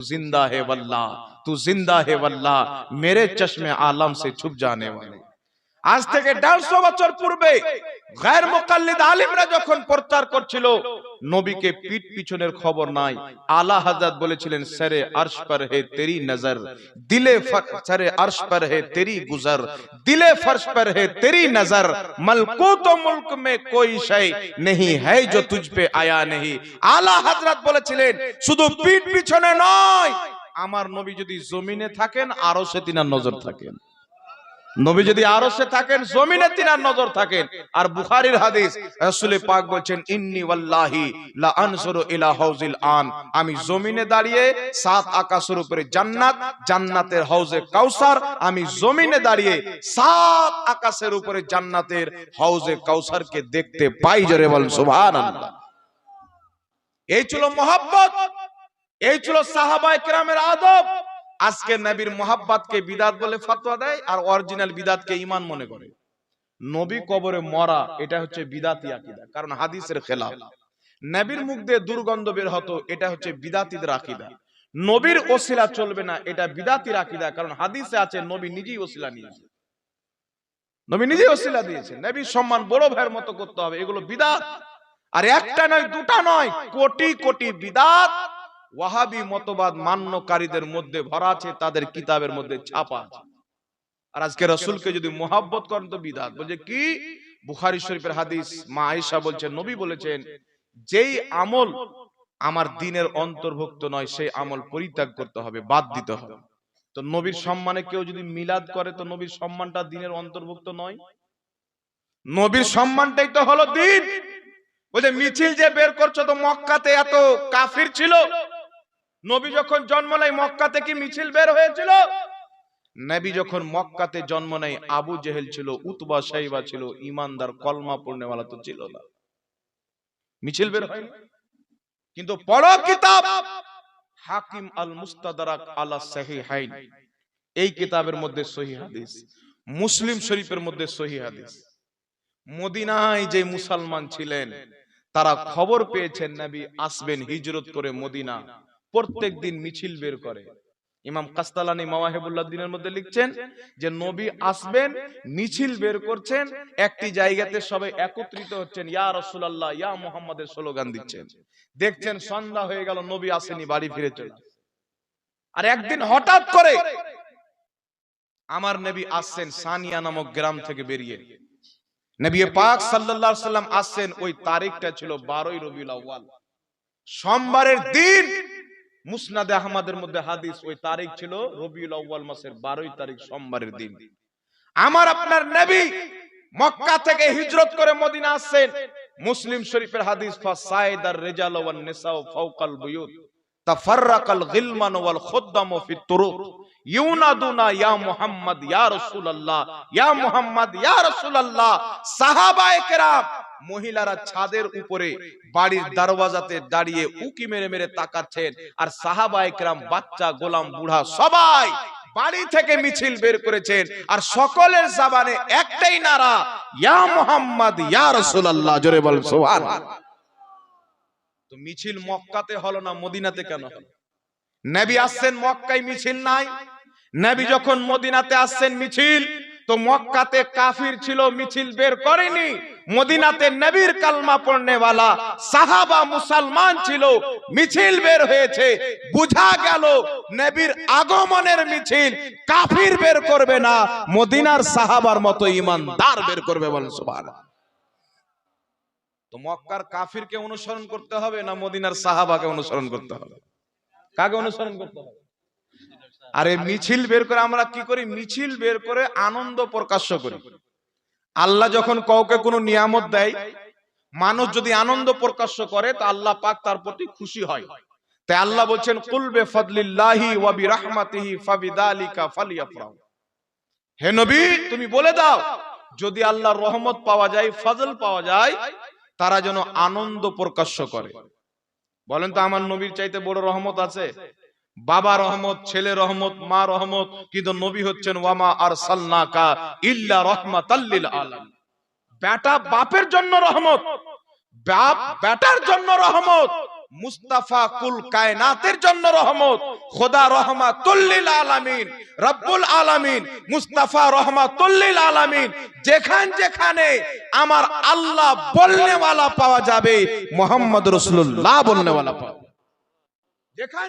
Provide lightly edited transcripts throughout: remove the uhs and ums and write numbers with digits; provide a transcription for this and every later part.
जिंदा है वल्लाह, तू जिंदा है वल्लाह, मेरे चश्मे आलम से छुप जाने वाले। আজ থেকে 150 বছর পূর্বে গায়র মুকাল্লিদ আলিমরা যখন প্রচার করছিল নবীকে পিঠ পিছনের খবর নাই, আলা হযরত বলেছিলেন সরে আরশ पर है तेरी नजर, दिले सरे अर्श पर है तेरी गुजर, दिले फर्श पर है तेरी नजर, मलकूत व मुल्क में कोई शय नहीं है जो तुझ पे आया नहीं। আলা হযরত বলেছিলেন শুধু পিঠ পিছনে নয়, আমার নবী যদি জমিনে থাকেন আরশে তিনার নজর থাকেন, নবী যদি আরশে থাকেন জমিনে তিনার নজর থাকেন। আর বুখারীর হাদিস, রাসূল পাক বলেন ইন্নী ওয়াল্লাহি লা আনজুরু ইলা হাউজিল আন, আমি জমিনে দাঁড়িয়ে সাত আকাশের উপরে জান্নাত, জান্নাতের হাউজে কাউসার, আমি জমিনে দাঁড়িয়ে সাত আকাশের উপরে জান্নাতের হাউজে কাউসারকে দেখতে পাই। জোরে বলেন সুবহানাল্লাহ। এই ছিল মহব্বত, এই ছিল সাহাবায়ে কেরামের আদব। আজকে নবীর মোহাব্বতকে বিদাত বলে ফতোয়া দেয় আর অরিজিনাল বিদাতকে ঈমান মনে করে। নবী কবরে মরা এটা হচ্ছে বিদাতি আকীদা, কারণ হাদিসের খেলাফ। নবীর মুখ দিয়ে দুর্গন্ধ বের হতো, এটা হচ্ছে বিদাতীদের আকীদা। নবীর ওসিলা চলবে না, এটা বিদাতির আকীদা, কারণ হাদিসে আছে নবী নিজেই ওসিলা নিয়েছে, নবী নিজেই ওসিলা দিয়েছেন। নবীর সম্মান বড় ভাইয়ের মতো করতে হবে, এগুলো বিদাত। আর একটা নয় দুটা নয়, কোটি কোটি বিদাত ওয়াহাবি মতবাদ মান্যকারীদের মধ্যে ভরা আছে, তাদের কিতাবের মধ্যে ছাপা আছে। আর আজকে রাসূলকে যদি মোহাব্বত করেন তো বিদআত। বলছে কি? বুখারী শরীফের হাদিস, মা আয়েশা বলছেন নবী বলেছেন যেই আমল আমার দ্বীনের অন্তর্ভুক্ত নয় সেই আমল পরিত্যাগ করতে হবে, বাদ দিতে হবে। তো নবীর সম্মানে কেউ যদি মিলাদ করে তো নবীর সম্মানটা দ্বীনের অন্তর্ভুক্ত নয়। নবীর সম্মানটাই তো হলো দ্বীন। বলছে মিছিল যে বের করছো, তো মক্কাতে এত কাফির ছিল, নবী যখন জন্ম নেয় মক্কাতে কি মিছিল বের হয়েছিল? নবী যখন মক্কাতে জন্ম নেয় আবু জেহেল ছিল, উতবা শাইবা ছিল, ঈমানদার কলমা পড়নেওয়ালা তো ছিল না, মিছিল বের হয়নি। কিন্তু পড়ো কিতাব হাকিম আল মুস্তাদরাক আলা সহিহাইন, এই কিতাবের মধ্যে সহিহ হাদিস, মুসলিম শরীফের মধ্যে সহিহ হাদিস। মদিনায় যে মুসলমান ছিলেন তারা খবর পেয়েছেন নবী আসবেন হিজরত করে মদিনা, প্রত্যেক দিন মিছিল বের করে। ইমাম কাস্তালানী মাওয়াহিবুল্লাহ দ্বীনের মধ্যে লিখছেন যে নবী আসবেন, মিছিল বের করছেন, একটি জায়গাতে সবাই একত্রিত হচ্ছেন, ইয়া রাসূলুল্লাহ ইয়া মুহাম্মাদের স্লোগান দিচ্ছেন। দেখছেন সন্ধ্যা হয়ে গেল, নবী আসেনি, বাড়ি ফিরে চলে। আর একদিন হঠাৎ করে আমার নবী আসছেন সানিয়া নামক গ্রাম থেকে বেরিয়ে। নবী পাক সাল্লাল্লাহু আলাইহি সাল্লাম আসছেন, ওই তারিখটা ছিল 12ই রবিউল আউয়াল, সোমবারের দিন। মুসনাদে আহমদের মধ্যে হাদিস, ওই তারিখ ছিল রবিউল আউয়াল মাসের 12 তারিখ, সোমবারের দিন। আমার আপনার নবী মক্কা থেকে হিজরত করে মদিনা আসছেন। মুসলিম শরীফের হাদিস, ফাসাইদার রিজাল ওয়ান নিসা ফাওকাল বুয়ুত তাফাররাকাল গিলমান ওয়াল খুদ্দাম ফিত তুরুক ইউনাদুনা ইয়া মুহাম্মদ ইয়া রাসূলুল্লাহ ইয়া মুহাম্মদ ইয়া রাসূলুল্লাহ। সাহাবায়ে কেরাম মহিলারা ছাদের উপরে বাড়ির দরওয়াজাতে দাঁড়িয়ে উকি মেরে মেরে তাকাচ্ছেন, আর সাহাবায়ে কেরাম বাচ্চা গোলাম বুড়া সবাই বাড়ি থেকে মিছিল বের করেছেন, আর সকলের জবানে একটাই নারা, ইয়া মুহাম্মদ ইয়া রাসূলুল্লাহ। জোরে বলেন সুবহানাল্লাহ। তো মিছিল মক্কাতে হলো না, মদিনাতে কেন হলো? নবী আসছেন মক্কায়, মিছিল নাই। নবী যখন মদিনাতে আসছেন মিছিল, তো মক্কাতে কাফির ছিল, মিছিল বের করেনি। মদিনাতে নবীর কালমা পড়নেওয়ালা সাহাবা মুসলমান ছিল, মিছিল বের হয়েছে। বুঝা গেল নবীর আগমনের মিছিল কাফির বের করবে না, মদিনার সাহাবার মতো ঈমানদার বের করবে। বলেন সুবহানাল্লাহ। তো মক্কার কাফিরকে অনুসরণ করতে হবে না মদিনার সাহাবাকে অনুসরণ করতে হবে? কাকে অনুসরণ করতে হবে? আরে মিছিল বের করে আমরা কি করি? মিছিল বের করে আনন্দ প্রকাশ করি। আল্লাহ যখন কাউকে কোনো নিয়ামত দেয়, মানুষ যদি আনন্দ প্রকাশ করে তো আল্লাহ পাক তার প্রতি খুশি হয়। তাই আল্লাহ বলছেন কুল বিফাদলিল্লাহি ওয়া বিরাহমাতিহি ফাবিযালিকা ফালইফরাহু। হে নবী তুমি বলে দাও, যদি আল্লাহর রহমত পাওয়া যায়, ফজল পাওয়া যায়, তারা যেন আনন্দ প্রকাশ করে। বলেন তো আমার নবীর চাইতে বড় রহমত আছে? বাবা রহমত, ছেলে রহমত, মা রহমত, কিন্তু নবী হচ্ছেন ওয়ামা আরসালনাকা ইল্লা রাহমাতাল লিল আলামিন। বেটা বাপের জন্য রহমত, বাপ বেটার জন্য রহমত, মুস্তাফা কুল কায়নাতের জন্য রহমত, খোদা রহমাতুল লিল আলামিন, রব্বুল আলামিন মুস্তাফা রহমাতুল লিল আলামিন। যেখানে আমার আল্লাহ বলনেওয়ালা পাওয়া যাবে, মুহাম্মদ রাসূলুল্লাহ বলনেওয়ালা পাওয়া যাবে।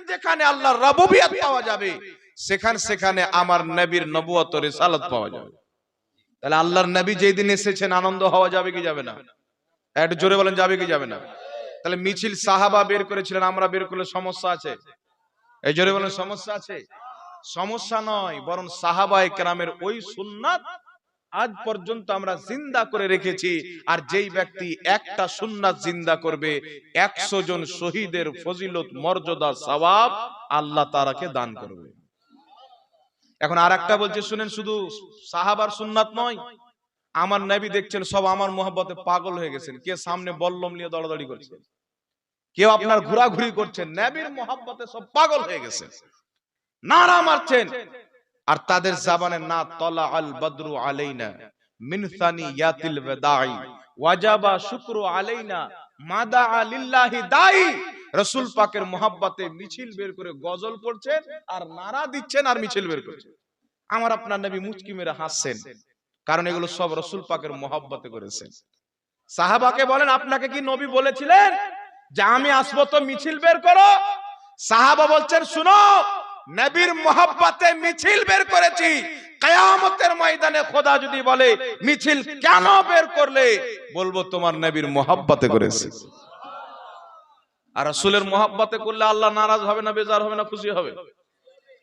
যেখানে আল্লাহর রুবুবিয়ত পাওয়া যাবে, সেখানে আমার নবীর নবুয়ত ও রিসালাত পাওয়া যাবে। তাহলে আল্লাহর নবী যেই দিন এসেছেন, আনন্দ হওয়া যাবে কি যাবে না? একটু জোরে বলেন, যাবে কি যাবে না? তাহলে মিছিল সাহাবা বের করেছিলেন, আমরা বের করলে সমস্যা আছে? এই জোরে বলেন, সমস্যা আছে? সমস্যা নয়, বরং সাহাবায়ে কেরামের ওই সুন্নাত আজ পর্যন্ত আমরা জিন্দা করে রেখেছি। আর যেই ব্যক্তি একটা সুন্নাত জিন্দা করবে, 100 জন শহীদের ফজিলত, মর্যাদা, সওয়াব আল্লাহ তাআলাকে দান করবে। এখন আরেকটা বলছে, শুনেন, শুধু সাহাবার সুন্নাত নয়, আমার নবী দেখছেন সব আমার মোহাব্বতে পাগল হয়ে গেছেন। কে সামনে বল্লম নিয়ে দৌড়াদৌড়ি করছে, কেউ আপনার ঘোরাঘুরি করছেন, নবীর মোহাব্বতে সব পাগল হয়ে গেছে, নারা মারছেন। আর তাদের জবানে না তলা আল বদরু আলাইনা মিন সানিয়াতিল ওয়াদাই ওয়াজাবা শুকরু আলাইনা মাদা লিল্লাহি দাই। রাসূল পাকের মোহাব্বতে মিছিল বের করে গজল পড়ছেন আর নারা দিচ্ছেন আর মিছিল বের করছেন। আমার আপনার নবী মুচকি মেরে হাসছেন, কারণ এগুলো সব রাসূল পাকের মোহাব্বতে করেছেন। সাহাবাকে বলেন, আপনাকে কি নবী বলেছিলেন যে আমি আসবো তো মিছিল বের করো? সাহাবা বলছেন, শুনো, নবীর মোহাব্বতে মিছিল বের করেছি। কিয়ামতের ময়দানে খোদা যদি বলে মিছিল কেন বের করলে, বলবো তোমার নবীর মোহাব্বতে করেছি। আর রাসূলের মোহাব্বতে করলে আল্লাহ নারাজ হবে না, বেজার হবে না, খুশি হবে?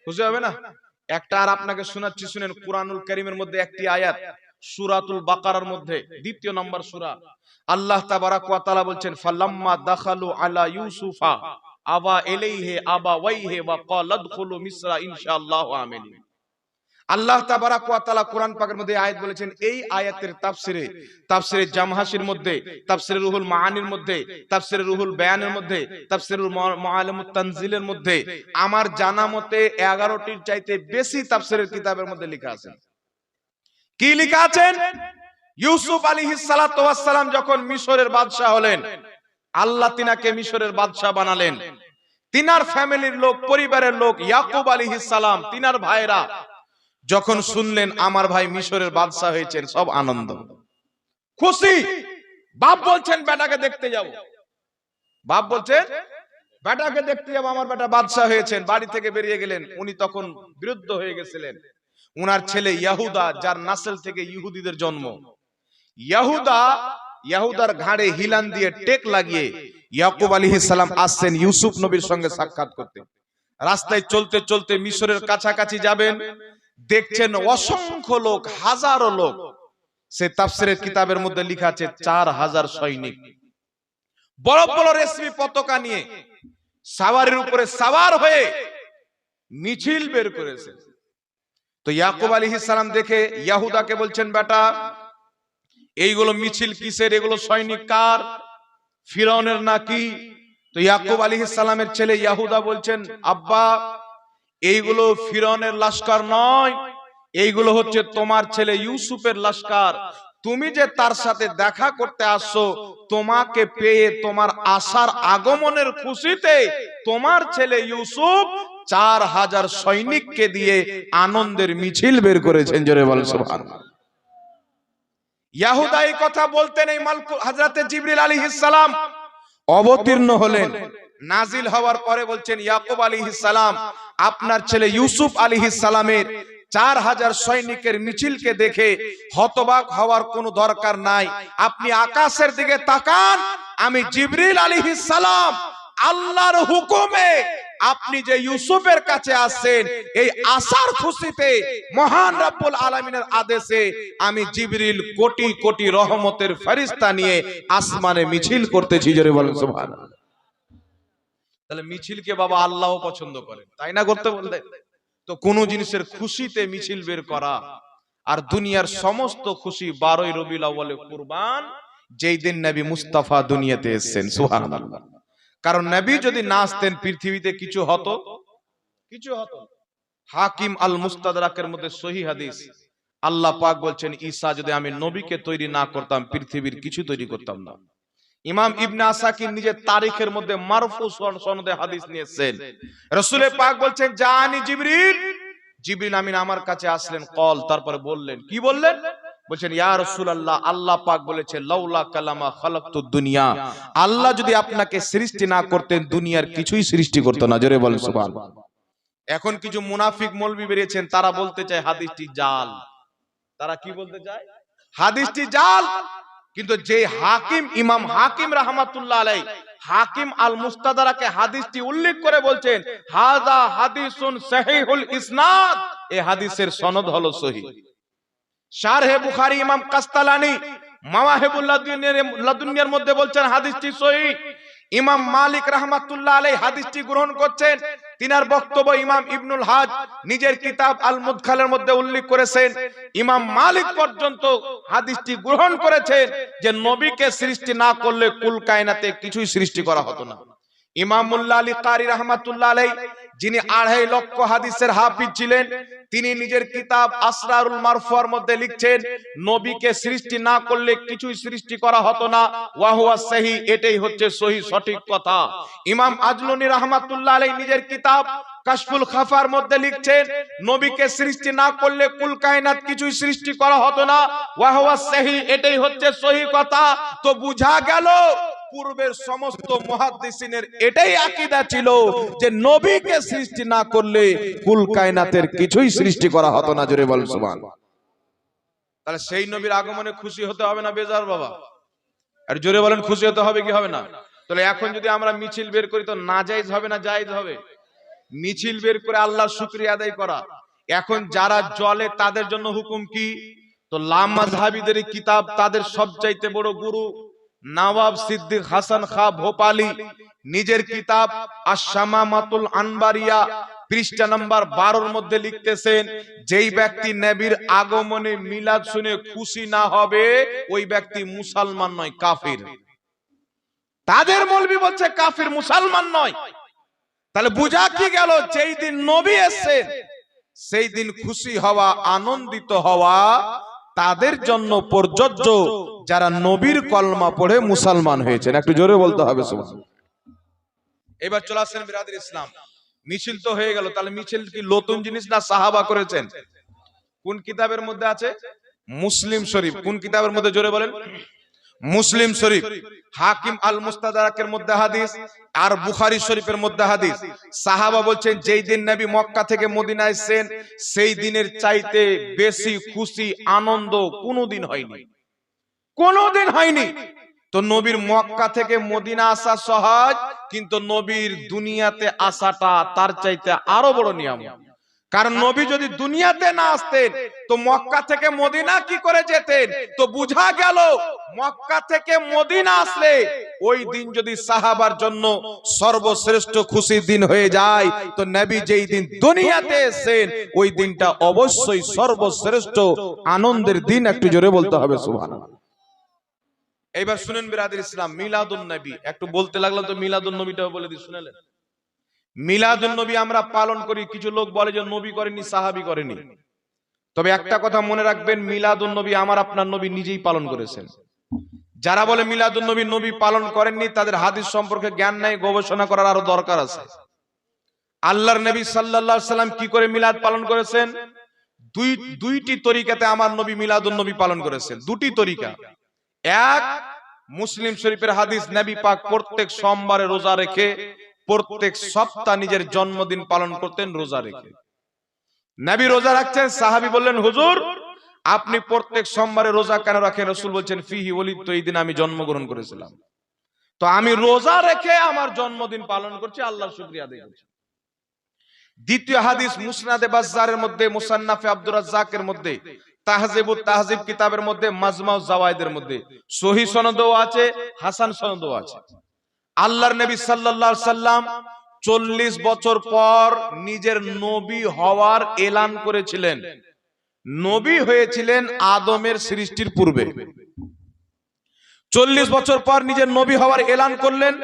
খুশি হবে না? একটা আর আপনাকে শোনাচ্ছি, শুনেন। কুরআনুল কারীমের মধ্যে একটি আয়াত, সূরাতুল বাকারার মধ্যে 2 নম্বর সূরা, আল্লাহ তাবারাক ওয়া তাআলা বলছেন, ফালাম্মা দাখালু আলা ইউসুফা আবা ইলাইহি আবাওয়াইহি ওয়া ক্বালা দখুলু মিসরা ইনশাআল্লাহু আমিন। আল্লাহ তাবারাক ওয়া তাআলা কোরআন পাকের মধ্যে আয়াত বলেছেন। এই আয়াতের তাফসিরে জামহাসির মধ্যে, তাফসিরে রুহুল মাআনির মধ্যে, তাফসিরে রুহুল বায়ানের মধ্যে, তাফসিরুল মুআল্লিমুত তানজিলের মধ্যে আমার জানা মতে 11টির চাইতে বেশি তাফসিরের কিতাবের মধ্যে লেখা আছে। কি লেখা আছেন? ইউসুফ আলাইহিস সালাতু ওয়াস সালাম যখন মিশরের বাদশা হলেন, আল্লাহ তিনাকে মিশরের বাদশা বানালেন। তিনার ফ্যামিলির লোক, পরিবারের লোক, ইয়াকুব আলাইহিস সালাম, তিনার ভাইরা যখন শুনলেন আমার ভাই মিশরের বাদশা হয়েছেন, সব আনন্দ, খুশি। বাপ বলছেন বেটাকে দেখতে যাব, বাপ বলছেন বেটাকে দেখতে যাব, আমার বেটা বাদশা হয়েছেন। বাড়ি থেকে বেরিয়ে গেলেন। উনি তখন বিরুদ্ধ হয়ে গেছিলেন। উনার ছেলে ইয়াহুদা, যার নাসল থেকে ইহুদিদের জন্ম, ইয়াহুদার ঘাড়ে হিলান দিয়ে টেক লাগিয়ে ইয়াকুব আলাইহিস সালাম আসছেন ইউসুফ নবীর সঙ্গে সাক্ষাৎ করতে। রাস্তায় চলতে চলতে মিশরের কাছাকাছি যাবেন, দেখছেন অসংখ্য লোক, হাজারো লোক। সে তাফসিরের কিতাবের মধ্যে লেখা আছে 4000 সৈনিক বড় বড় রেশমি পতাকা নিয়ে সাওয়ারির উপরে সাওয়ার হয়ে মিছিল বের করেছে। তো ইয়াকুব আলাইহিস সালাম দেখে ইয়াহুদাকে বলছেন, বেটা এইগুলো মিছিল কিসের? এগুলো সৈনিক কার? ফিরআউনের নাকি? তো ইয়াকুব আলাইহিস সালামের ছেলে ইয়াহুদা বলছেন, আব্বা এইগুলো ফিরআউনের লস্কর নয়, এইগুলো হচ্ছে তোমার ছেলে ইউসুফের লস্কর। তুমি যে তার সাথে দেখা করতে আসছো, তোমাকে পেয়ে তোমার আসার আগমনের খুশিতে তোমার ছেলে ইউসুফ 4000 সৈনিককে দিয়ে আনন্দের মিছিল বের করেছেন। জোরে বল সুবহানাল্লাহ। ইয়াহুদা এই কথা বলতেন, এই হযরতে জিবরিল আলাইহিস সালাম অবতীর্ণ হলেন। নাজিল হওয়ার পরে বলছেন, ইয়াকুব আলাইহিস সালাম আপনার ছেলে ইউসুফ আলাইহিস সালামের 4000 সৈনিকের মিছিলকে দেখে হতবাক হওয়ার কোনো দরকার নাই। আপনি আকাশের দিকে তাকান, আমি জিবরিল আলাইহিস সালাম আল্লাহর হুকুমে আপনি যে ইউসুফের কাছে আসছেন, এই আসার খুশিতে মহান রব্বুল আলামিনের আদেশে আমি জিবরিল কোটি কোটি রহমতের ফেরেশতা নিয়ে আসমানে মিছিল করতেছি। জোরে বলেন সুবহানাল্লাহ। তাহলে মিছিলকে বাবা আল্লাহও পছন্দ করেন, তাই না? করতে বললেন তো কোন জিনিসের খুশিতে মিছিল বের করা। আর দুনিয়ার সমস্ত খুশি 12ই রবিউল আউয়ালে কুরবান, যেই দিন নবী মুস্তাফা দুনিয়াতে এসেছেন। সুবহানাল্লাহ। কারণ নবী যদি না আসতেন পৃথিবীতে কিছু হতো? কিছু হতো। হাকিম আল মুস্তাদরাকের মধ্যে সহিহ হাদিস, আল্লাহ পাক বলছেন, ঈসা যদি আমি নবীকে তৈরি না করতাম পৃথিবীর কিছু তৈরি করতাম না। ইমাম ইবনে আসাকির নিজের তারিখের মধ্যে মারফু সনদে হাদিস নিয়েছেন। রাসূল পাক বলছেন, জানি জিবরিল, জিবরিল আমিন আমার কাছে আসলেন, কল, তারপরে বললেন, কি বললেন? বলছেন, ইয়া রাসূলুল্লাহ, আল্লাহ পাক বলেছেন, লাউলা কালামা খালাকতুদ দুনিয়া, আল্লাহ যদি আপনাকে সৃষ্টি না করতেন দুনিয়ার কিছুই সৃষ্টি করতো না। জোরে বলেন সুবহানাল্লাহ। এখন কিছু মুনাফিক মৌলবি বেরিয়েছেন, তারা বলতে চায় হাদিসটি জাল। তারা কি বলতে চায়? হাদিসটি জাল। কিন্তু যে হাকিম, ইমাম হাকিম রাহমাতুল্লাহ আলাইহি, হাকিম আল মুস্তাদরাকে হাদিসটি উল্লেখ করে বলছেন, হাযা হাদিসুন সহিহুল ইসনাদ, এই হাদিসের সনদ হলো সহিহ। শারহে বুখারী ইমাম কাস্তালানী মাওয়াহিবুল লাদুনিয়ার মধ্যে বলছেন হাদিসটি সহিহ। ইমাম মালিক রাহমাতুল্লাহ আলাইহি হাদিসটি গ্রহণ করছেন। তিনার বক্তব্য ইমাম ইবনুল হাজ নিজের কিতাব আল মুদখালের মধ্যে উল্লেখ করেছেন, ইমাম মালিক পর্যন্ত হাদিসটি গ্রহণ করেছেন যে নবীকে সৃষ্টি না করলে কুল কায়নাতে কিছুই সৃষ্টি করা হতো না। ইমাম মুল্লা আলী কারি রাহমাতুল্লাহ আলাইহি, যিনি 2.5 লক্ষ হাদিসের হাফিজ ছিলেন, তিনি নিজের কিতাব আসরারুল মারফুয়ার মধ্যে লিখছেন, নবীকে সৃষ্টি না করলে কিছুই সৃষ্টি করা হতো না, ওয়া হুয়া সহিহ, এটাই হচ্ছে সহিহ, সঠিক কথা। ইমাম আজলুনি রাহমাতুল্লাহ আলাইহি নিজের কিতাব কাশফুল খাফার মধ্যে লিখছেন, নবীকে সৃষ্টি না করলে কুল কায়নাত কিছুই সৃষ্টি করা হতো না, ওয়া হুয়া সহিহ, এটাই হচ্ছে সহিহ কথা। তো বুঝা গেল পূর্বের সমস্ত মুহাদ্দিসিনের এটাই আকীদা ছিল যে নবীকে সৃষ্টি না করলে কুল কায়নাতের কিছুই সৃষ্টি করা হতো না। জোরে বল সুবহানাল্লাহ। তাহলে সেই নবীর আগমনে খুশি হতে হবে না বেজার বাবা? আর জোরে বলেন, খুশি হতে হবে কি হবে না? তাহলে এখন যদি আমরা মিছিল বের করি তো নাজায়েজ হবে না জায়েজ হবে? মিছিল বের করে আল্লাহর শুকরিয়া আদায় করা। এখন যারা জলে তাদের জন্য হুকুম কি? তো লামাযহাবীদের কিতাব, তাদের সবচাইতে বড় গুরু নওয়াব সিদ্দিক হাসান খা ভোপালী নিজের কিতাব আশ-শামামাতুল আনবারিয়া পৃষ্ঠা নাম্বার 12 এর মধ্যে লিখতেছেন, যেই ব্যক্তি নবীর আগমনে মিলাদ শুনে খুশি না হবে ওই ব্যক্তি মুসলমান নয়, কাফির। তাদের মৌলবি বলছে কাফির, মুসলমান নয়। তাহলে বুঝা কি গেল, যেই দিন নবী এসেছেন সেই দিন খুশি হওয়া, আনন্দিত হওয়া তাদের জন্য প্রযোজ্য যারা নবীর কলমা পড়ে মুসলমান হয়েছেন। একটু জোরে বলতে হবে সুবহানাল্লাহ। এবার চলে আসেন বিরাদর ইসলাম, মিছিল তো হয়ে গেল, তাহলে মিছিল কি নতুন জিনিস না সাহাবা করেছেন? কোন কিতাবের মধ্যে আছে? মুসলিম শরীফ। কোন কিতাবের মধ্যে? জোরে বলেন। মুসলিম শরীফ। হাকিম আল মুস্তাদরাকের মধ্যে হাদিস, আর বুখারী শরীফের মধ্যে হাদিস। সাহাবা বলছেন, যেই দিন নবী মক্কা থেকে মদিনা এসেছেন সেই দিনের চাইতে বেশি খুশি আনন্দ কোনোদিন হয়নি, কোনোদিন হয়নি। তো নবীর মক্কা থেকে মদিনা আসা সহজ, কিন্তু নবীর দুনিয়াতে আসাটা তার চাইতে আরো বড় নিয়ামত। কারণ নবী যদি দুনিয়াতে না আসতেন তো মক্কা থেকে মদিনা কি করে যেতেন? তো বুঝা গেল মক্কা থেকে মদিনা আসলে ওই দিন যদি সাহাবার জন্য সর্বশ্রেষ্ঠ খুশির দিন হয়ে যায়, তো নবী যেই দিন দুনিয়াতে এসেছেন ওই দিনটা অবশ্যই সর্বশ্রেষ্ঠ আনন্দের দিন। একটু জোরে বলতে হবে সুবহানাল্লাহ। এবার শুনেন বিরাদর ইসলাম, মিলাদুন নবী একটু বলতে লাগলাম তো মিলাদুন নবীটাও বলে দিই, শুনেলেন? মিলাদুন নবী আমরা পালন করি, কিছু লোক বলে যে নবী করেনি, সাহাবী করেনি। তবে একটা কথা মনে রাখবেন, মিলাদুন নবী আমার আপনার নবী নিজেই পালন করেছেন। যারা বলে মিলাদুন নবী নবী পালন করেননি তাদের হাদিস সম্পর্কে জ্ঞান নাই, গবেষণা করার আরো দরকার আছে। আল্লাহর নবী সাল্লাল্লাহু আলাইহি সাল্লাম কি করে মিলাদ পালন করেছেন? দুইটি তরিকাতে আমার নবী মিলাদুন নবী পালন করেছেন, দুটি তরিকা। এক, মুসলিম শরীফের হাদিস, নবী পাক প্রত্যেক সোমবারে রোজা রেখে প্রত্যেক সপ্তাহ নিজের জন্মদিন পালন করতেন রোজা রেখে। নবী রোজা রাখছেন, সাহাবী বললেন, হুজুর আপনি প্রত্যেক সোমবারে রোজা কেন রাখেন? রাসূল বলছেন, ফিহি ওয়ালিদতু, এই দিন আমি জন্মগ্রহণ করেছিলাম, তো আমি রোজা রেখে আমার জন্মদিন পালন করছি, আল্লাহর শুকরিয়া আদায় করছি। দ্বিতীয় হাদিস মুসনাদে বাজ্জারের মধ্যে, মুসান্নাফে আব্দুর রাজ্জাকের মধ্যে, তাহজিবুত তাহজিব কিতাবের মধ্যে, মাজমাউজ জাওয়ায়েদের মধ্যে সহিহ সনদও আছে, হাসান সনদও আছে। আল্লাহর নবী সাল্লাল্লাহু আলাইহি সাল্লাম 40 বছর পর নিজের নবী হওয়ার এলান করেছিলেন। নবী হয়েছিলেন আদমের সৃষ্টির পূর্বে। 40 বছর পর নিজের নবী হওয়ার এলান করলেন।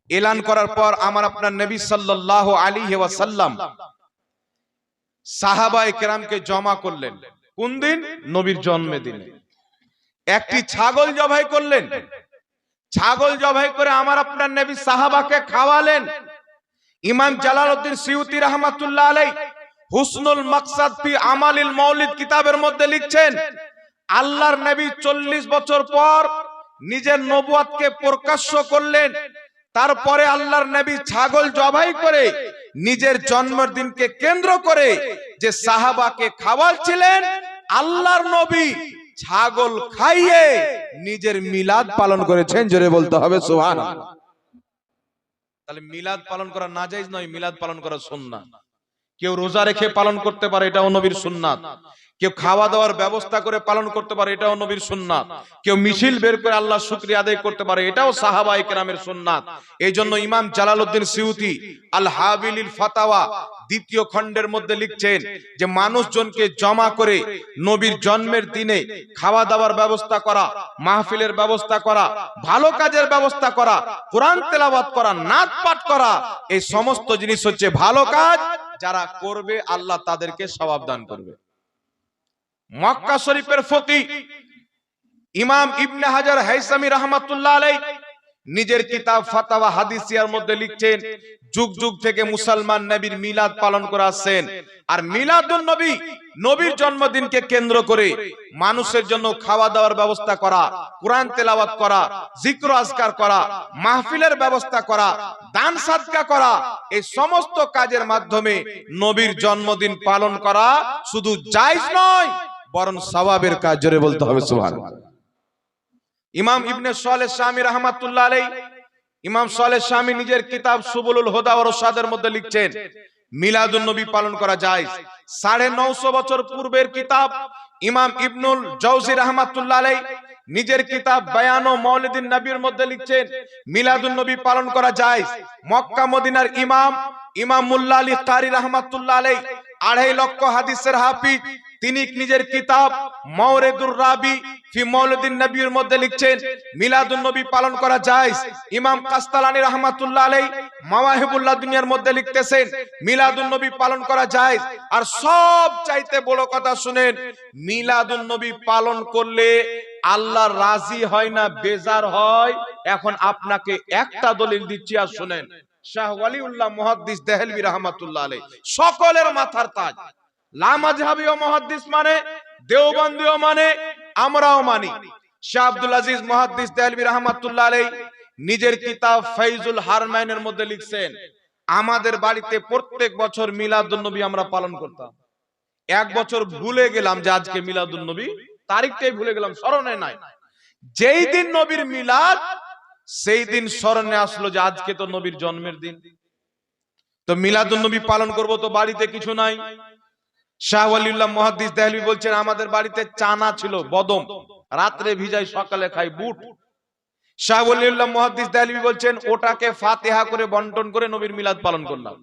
এলান করার পর আমার আপনার নবী সাল্লাল্লাহু আলাইহি ওয়াসাল্লাম সাহাবায়ে কেরামকে জমা করলেন। কোন দিন? নবীর জন্মদিনে। একটি ছাগল জবাই করলেন। ছাগল জবাই করে আমার আপনার নবী সাহাবাকে খাওয়ালেন। ইমাম জালালউদ্দিন সিউতি রাহমাতুল্লাহ আলাইহি হুসনুল মাকসাদ ফি আমালিল মাউলিদ কিতাবের মধ্যে লিখছেন, আল্লাহর নবী 40 বছর পর নিজের নবুয়তকে প্রকাশ্য করলেন। তারপরে আল্লাহর নবী ছাগল জবাই করে নিজের জন্মদিনকে কেন্দ্র করে যে সাহাবাকে খাওয়াচ্ছিলেন, আল্লাহর নবী ছাগল খাইয়ে নিজের মিলাদ পালন করেছেন। জোরে বলতে হবে সুবহানাল্লাহ। তাহলে মিলাদ পালন করা নাজায়েজ নয়, মিলাদ পালন করা সুন্নাত। কেউ রোজা রেখে পালন করতে পারে, এটাও নবীর সুন্নাত। কেউ খাওয়া দাওয়ার ব্যবস্থা করে পালন করতে পারে, এটাও নবীর সুন্নাত। কেউ মিছিল বের করে আল্লাহর শুকরিয়া আদায় করতে পারে, এটাও সাহাবায়ে কেরামের সুন্নাত। এইজন্য ইমাম জালালউদ্দিন সিউতি আল হাবিলিল ফাতাওয়া দ্বিতীয় খণ্ডের মধ্যে লিখছেন যে মানুষজনকে জমা করে নবীর জন্মের দিনে খাওয়া দাওয়ার ব্যবস্থা করা, মাহফিলের ব্যবস্থা করা, ভালো কাজের ব্যবস্থা করা, কোরআন তেলাওয়াত করা, নাত পাঠ করা, এই সমস্ত জিনিস হচ্ছে ভালো কাজ। যারা করবে আল্লাহ তাদেরকে সওয়াব দান করবে। মক্কা শরীফের ফকিহ ইমাম ইবনে হাজার হাইসামি রাহমাতুল্লাহ আলাইহি নিজের কিতাব ফাতাওয়া হাদিসিয়ার মধ্যে লিখছেন, যুগ যুগ থেকে মুসলমান নবীর মিলাদ পালন করে আসছেন। আর মিলাদুন নবী, নবীর জন্মদিনকে কেন্দ্র করে মানুষের জন্য খাওয়া দাওয়ার ব্যবস্থা করা, কোরআন তেলাওয়াত করা, জিক্র আজকার করা, মাহফিলের ব্যবস্থা করা, দান সাদকা করা, এই সমস্ত কাজের মাধ্যমে নবীর জন্মদিন পালন করা শুধু জায়েজ নয়, বরং সওয়াবের কাজ। জোরে বলতে হবে সুবহানাল্লাহ। ইমাম ইবনে সালেহ শামী রাহমাতুল্লাহ আলাইহি, ইমাম সালেহ শামী নিজের কিতাব সুবুলুল হুদা ওয়া রশাদের মধ্যে লিখছেন, মিলাদুন নবী পালন করা জায়েজ। 950 বছর পূর্বের কিতাব ইমাম ইবনুল জাওজি রাহমাতুল্লাহ আলাইহি নিজের কিতাব বায়ান ও মাউলিদিন নবীর মধ্যে লিখছেন, মিলাদুন নবী পালন করা জায়েজ। মক্কা মদিনার ইমাম মুল্লা আলী কারি রাহমাতুল্লাহ আলাইহি 2.5 লক্ষ হাদিসের হাফিজ, তিনি নিজের কিতাব মাওরিদুর রাবি ফি মাউলিদিন নবীর মধ্যে লিখছেন, মিলাদুন নবী পালন করা জায়েজ। ইমাম কাস্তালানী রাহমাতুল্লাহ আলাইহি মাওয়াহিবুল্লাহ দুনিয়ার মধ্যে লিখতেছেন, মিলাদুন নবী পালন করা জায়েজ। আর সব চাইতে বড় কথা শুনেন, মিলাদুন নবী পালন করলে আল্লাহ রাজি হয় না, বেজার হয়। এখন আপনাকে একটা দলিল দিচ্ছি, আর শুনেন। শাহ ওয়ালিউল্লাহ মুহাদ্দিস দেহলভী রাহমাতুল্লাহ আলাইহি সকলের মাথার তাজ, লামাযহাবীয় মুহাদ্দিস মানে, দেওবন্দীয় মানে, আমরাও মানি। শাহ আব্দুল আজিজ মুহাদ্দিস দেহলভী রাহমাতুল্লাহ আলাইহি নিজের কিতাব ফাইজুল হারমাইনের মধ্যে লিখছেন, আমাদের বাড়িতে প্রত্যেক বছর মিলাদুন নবী আমরা পালন করতাম। এক বছর ভুলে গেলাম যে আজকে মিলাদুন নবী, তারিখটাই ভুলে গেলাম, স্মরণে নাই। যেই দিন নবীর মিলাদ, সেই দিন স্মরণে আসলো যে আজকে তো নবীর জন্মের দিন, তো মিলাদুন নবী পালন করব, তো বাড়িতে কিছু নাই। শাহ ওয়ালিউল্লাহ মুহাদ্দিস দেহলভী বলছেন, আমাদের বাড়িতে চানা ছিল, বদম, রাত্রে ভিজাই সকালে খাই, বুট। শাহ ওয়ালিউল্লাহ মুহাদ্দিস দেহলভী বলছেন, ওটাকে ফাতিহা করে বন্টন করে নবীর মিলাদ পালন করলাম।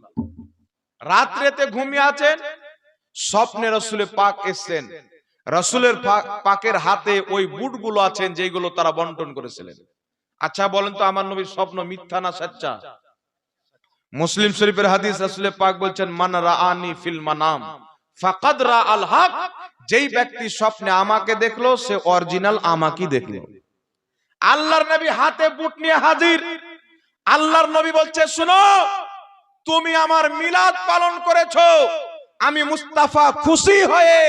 রাত্রেতে ঘুমিয়ে আছেন, স্বপ্নে রাসূলে পাক এসেছেন, রাসূলের পাকের হাতে ওই বুটগুলো আছেন যেগুলো তারা বন্টন করেছিলেন। আচ্ছা বলেন তো, আমার নবীর স্বপ্ন মিথ্যা না সচ্চা? মুসলিম শরীফের হাদিস, রাসূলে পাক বলছেন, মান রাআনি ফিল মানাম ফাকাদ রাআল হক, যেই ব্যক্তি স্বপ্নে আমাকে দেখলো সে অরিজিনাল আমাকেই দেখলো। আল্লাহর নবী হাতে বুট নিয়ে হাজির। আল্লাহর নবী বলছে, শুনো, তুমি আমার মিলাদ পালন করেছো, আমি মুস্তাফা খুশি হয়ে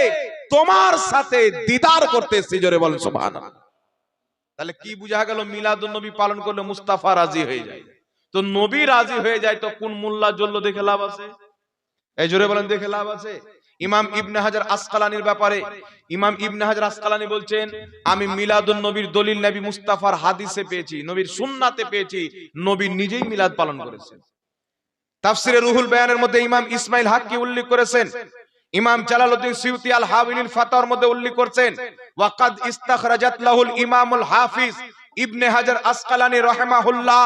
তোমার সাথে দিদার করতেছি। জোরে বলেন সুবহানাল্লাহ। তাহলে কি বুঝা গেল? মিলাদুন নবী পালন করলে মুস্তাফা রাজি হয়ে যায়। তো নবী রাজি হয়ে যায়, তো কোন মোল্লা জল্ল দেখে লাভ আছে? এই জোরে বলেন, দেখে লাভ আছে? ইমাম ইবনে হাজার আসকালানির ব্যাপারে ইমাম ইবনে হাজার আসকালানি বলছেন, আমি মিলাদুন নবীর দলিল নবী মুস্তাফার হাদিসে পেয়েছি, নবীর সুন্নাতে পেয়েছি, নবী নিজেই মিলাদ পালন করেছেন। তাফসিরে রুহুল বায়ানের মধ্যে ইমাম ইসমাইল হাক্কি উল্লেখ করেছেন, ইমাম জালালউদ্দিন সিউতি আল হাবিলিল ফাতাওয়ার মধ্যে উল্লেখ করেছেন, ওয়াকাদ ইস্তাখরাজাত লাহুল ইমামুল হাফিজ ইবনে হাজার আসকালানি রাহিমাহুল্লাহ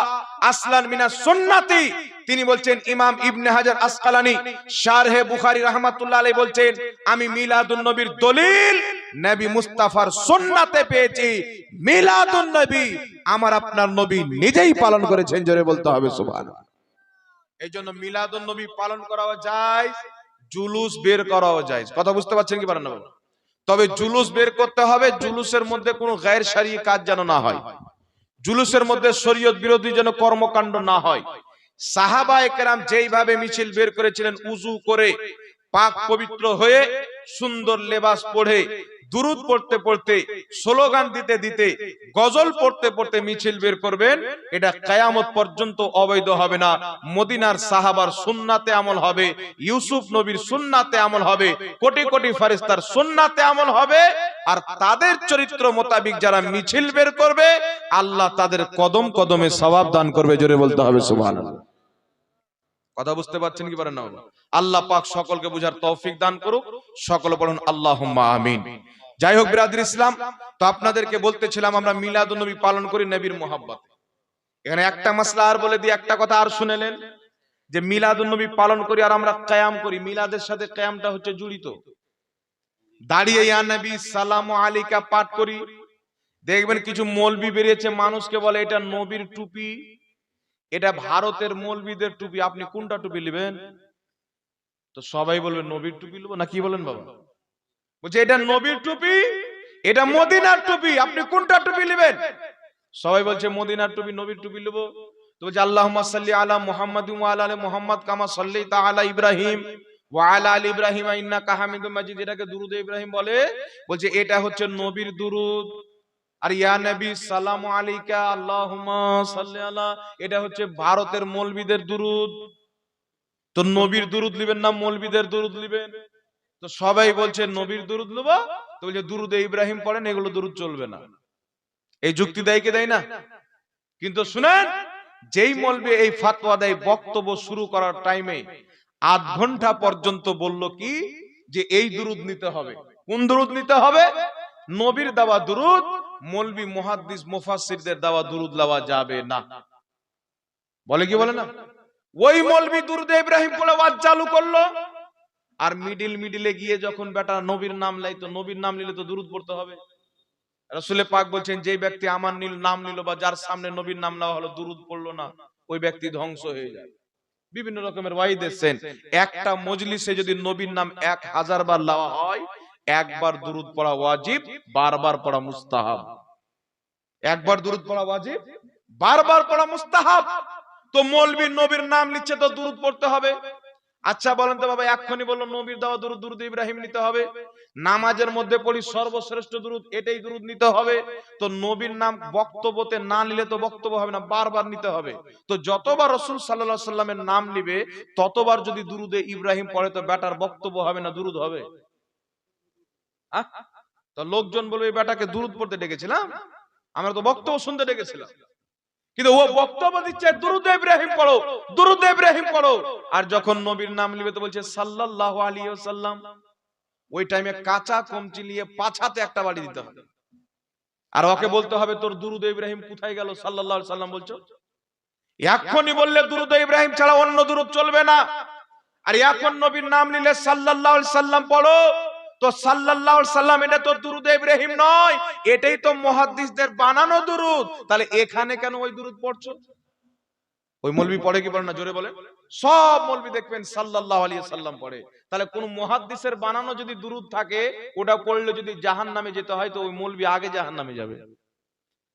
আসলান মিনাস সুন্নাতি। তিনি বলছেন, ইমাম ইবনে হাজার আসকালানি শারহে বুখারী রাহমাতুল্লাহ আলাইহি বলছেন, আমি মিলাদুন নবীর দলিল নবী মুস্তাফার সুন্নাতে পেয়েছি। মিলাদুন নবী আমার আপনার নবী নিজেই পালন করেছেন। জোরে বলতে হবে সুবহানাল্লাহ। এইজন্য মিলাদুন নবী পালন করাও জায়েজ, জুলুস বের করাও জায়েজ। কথা বুঝতে পারছেন কি পারেন না? তবে জুলুস বের করতে হবে, জুলুসের মধ্যে কোনো গায়ের শরঈ কাজ যেন না হয়। জুলুসের মধ্যে শরীয়ত বিরোধী যেন কর্মকাণ্ড না হয়। সাহাবায়ে কেরাম যেইভাবে মিছিল বের করেছিলেন, উযু করে পাক পবিত্র হয়ে সুন্দর লেবাস পরে দুরূদ পড়তে পড়তে, স্লোগান দিতে দিতে, গজল পড়তে পড়তে মিছিল বের করবেন, এটা কিয়ামত পর্যন্ত অবৈধ হবে না। মদিনার সাহাবার সুন্নাতে আমল হবে, ইউসুফ নবীর সুন্নাতে আমল হবে, কোটি কোটি ফেরেশতার সুন্নাতে আমল হবে। আর তাদের চরিত্র মোতাবেক যারা মিছিল বের করবে, আল্লাহ তাদের কদম কদমে সওয়াব দান করবে। জোরে বলতে হবে সুবহানাল্লাহ। কথা বুঝতে পারছেন কি পারেন না? আল্লাহ পাক সকলকে বুঝার তৌফিক দান করুক। সকলে বলুন আল্লাহুম্মা আমিন। যাই হোক বিরাদর ইসলাম, তো আপনাদেরকে বলতেছিলাম আমরা মিলাদুন নবী পালন করি নবীর মোহাব্বতে। এখানে একটা মাসলা আর বলে দিই, একটা কথা আর শুনেলেন, যে মিলাদুন নবী পালন করি আর আমরা কিয়াম করি, মিলাদের সাথে কিয়ামটা হচ্ছে জড়িত। দাঁড়িয়ে ইয়া নবী সালামু আলাইকা পাঠ করি, দেখবেন কিছু মৌলবি বেরিয়েছে, মানুষকে বলে এটা নবীর টুপি, এটা ভারতের মৌলবিদের টুপি, আপনি কোনটা টুপি নেবেন? তো সবাই বলবে নবীর টুপি নেবো, না কি বলেন বাবা? বলছে এটা নবীর টুপি, এটা মদিনার টুপি, আপনি কোনটা টুপি নেবেন? সবাই বলছে মদিনার টুপি, নবীর টুপি নেবো। তো বলছে আল্লাহুম্মা সাল্লি আলা মুহাম্মাদিন ওয়া আলা আলি মুহাম্মাদ কামা সাল্লাইতা আলা ইব্রাহিম ওয়া আলা আলি ইব্রাহিম ইন্নাকা হামিদুম মাজিদ, এটাকে দুরুদ ইব্রাহিম বলে। বলছে এটা হচ্ছে নবীর দুরুদ। আর ইয়া নবী সালামু আলাইকা আল্লাহুম্মা সাল্লি আলা, এটা হচ্ছে ভারতের মৌলবীদের দুরুদ। তো নবীর দুরুদ নেবেন না মৌলবীদের দুরুদ নেবেন? তো সবাই বলছে নবীর দুরুদ নেব। তো বলছে দুরুদে ইব্রাহিম পড়েন, এগুলো দুরুদ চলবে না। এই যুক্তি দেয় কি দেয় না? কিন্তু শুনেন, যেই মৌলবী এই ফাতোয়া দেয়, বক্তব্য শুরু করার টাইমে আধ ঘন্টা পর্যন্ত বলল কি যে এই দুরুদ নিতে হবে। কোন দুরুদ নিতে হবে? নবীর দেওয়া দুরুদ। মৌলবী মুহাদ্দিস মুফাসসিরদের দেওয়া দুরুদ লওয়া যাবে না। বলে কি বলে না? ওই মৌলবী দুরুদে ইব্রাহিম পড়ে ওয়াজ চালু করলো, আর মিডিলে গিয়ে যখন বেটা নবীর নাম লাই, তো নবীর নাম নিলে তো দুরুদ পড়তে হবে। রাসূল পাক বলছেন যে ব্যক্তি আমার নাম নিল বা যার সামনে নবীর নাম নেওয়া হলো দুরুদ পড়লো না, ওই ব্যক্তি ধ্বংস হয়ে যায়। বিভিন্ন রকমের ওয়াইদ এসেছেন। একটা মজলিসে যদি নবীর নাম 1000 বার নেওয়া হয়, একবার দুরুদ পড়া ওয়াজিব, বারবার পড়া মুস্তাহাব। একবার দুরুদ পড়া ওয়াজিব, বারবার পড়া মুস্তাহাব। তো মৌলবী নবীর নাম নিচ্ছে, তো দুরুদ পড়তে হবে। আচ্ছা বলেন তো বাবা, এক্ষুনি বললো নবীর দেওয়া দুরুদ, দুরুদ ইব্রাহিম নিতে হবে। নামাজের মধ্যে পড়ি সর্বশ্রেষ্ঠ দুরুদ, এটাই দুরুদ নিতে হবে। তো নবীর নাম বক্তব্যতে না নিলে তো বক্তব্য হবে না, বারবার নিতে হবে। তো যতবার রাসূল সাল্লাল্লাহু আলাইহি সাল্লামের নাম নিবে, ততবার যদি দুরুদে ইব্রাহিম পড়ে, তো বেটার বক্তব্য হবে না দুরুদ হবে? তো লোকজন বলবে এই বেটাকে দুরুদ পড়তে ডেকেছিলাম, আমরা তো বক্তব্য শুনতে ডেকেছিলাম। কিন্তু ও বক্তব্য দিচ্ছে দুরুদ ইব্রাহিম পড়ো, দুরুদ ইব্রাহিম পড়ো। আর যখন নবীর নাম নিবে তো বলছে সাল্লাল্লাহু আলাইহি ওয়াসাল্লাম। ওই টাইমে কাঁচা কমচি নিয়ে পাছাতে একটা বাড়ি দিতে হবে। আর ওকে বলতে হবে তোর দুরুদ ইব্রাহিম কোথায় গেল, সাল্লাল্লাহু আলাইহি সাল্লাম বলছো। এখনই বললে দুরুদ ইব্রাহিম ছাড়া অন্য দুরুদ চলবে না। আর এখন নবীর নাম নিলে সাল্লাল্লাহু আলাইহি সাল্লাম পড়ো, তো সাল্লাল্লাহু আলাইহি সাল্লাম এটা তো দুরুদ ইব্রাহিম নয়, এটাই তো মুহাদ্দিসদের বানানো দুরুদ। তাহলে এখানে কেন ওই দুরুদ পড়ছো? ওই মৌলবি পড়ে কি পড়ে না জোরে বলেন? সব মৌলবি দেখবেন সাল্লাল্লাহু আলাইহি সাল্লাম পড়ে। তাহলে কোন মুহাদ্দিসের বানানো যদি দুরুদ থাকে, ওটা পড়লে যদি জাহান্নামে যেতে হয়, তো ওই মৌলবি আগে জাহান্নামে যাবে,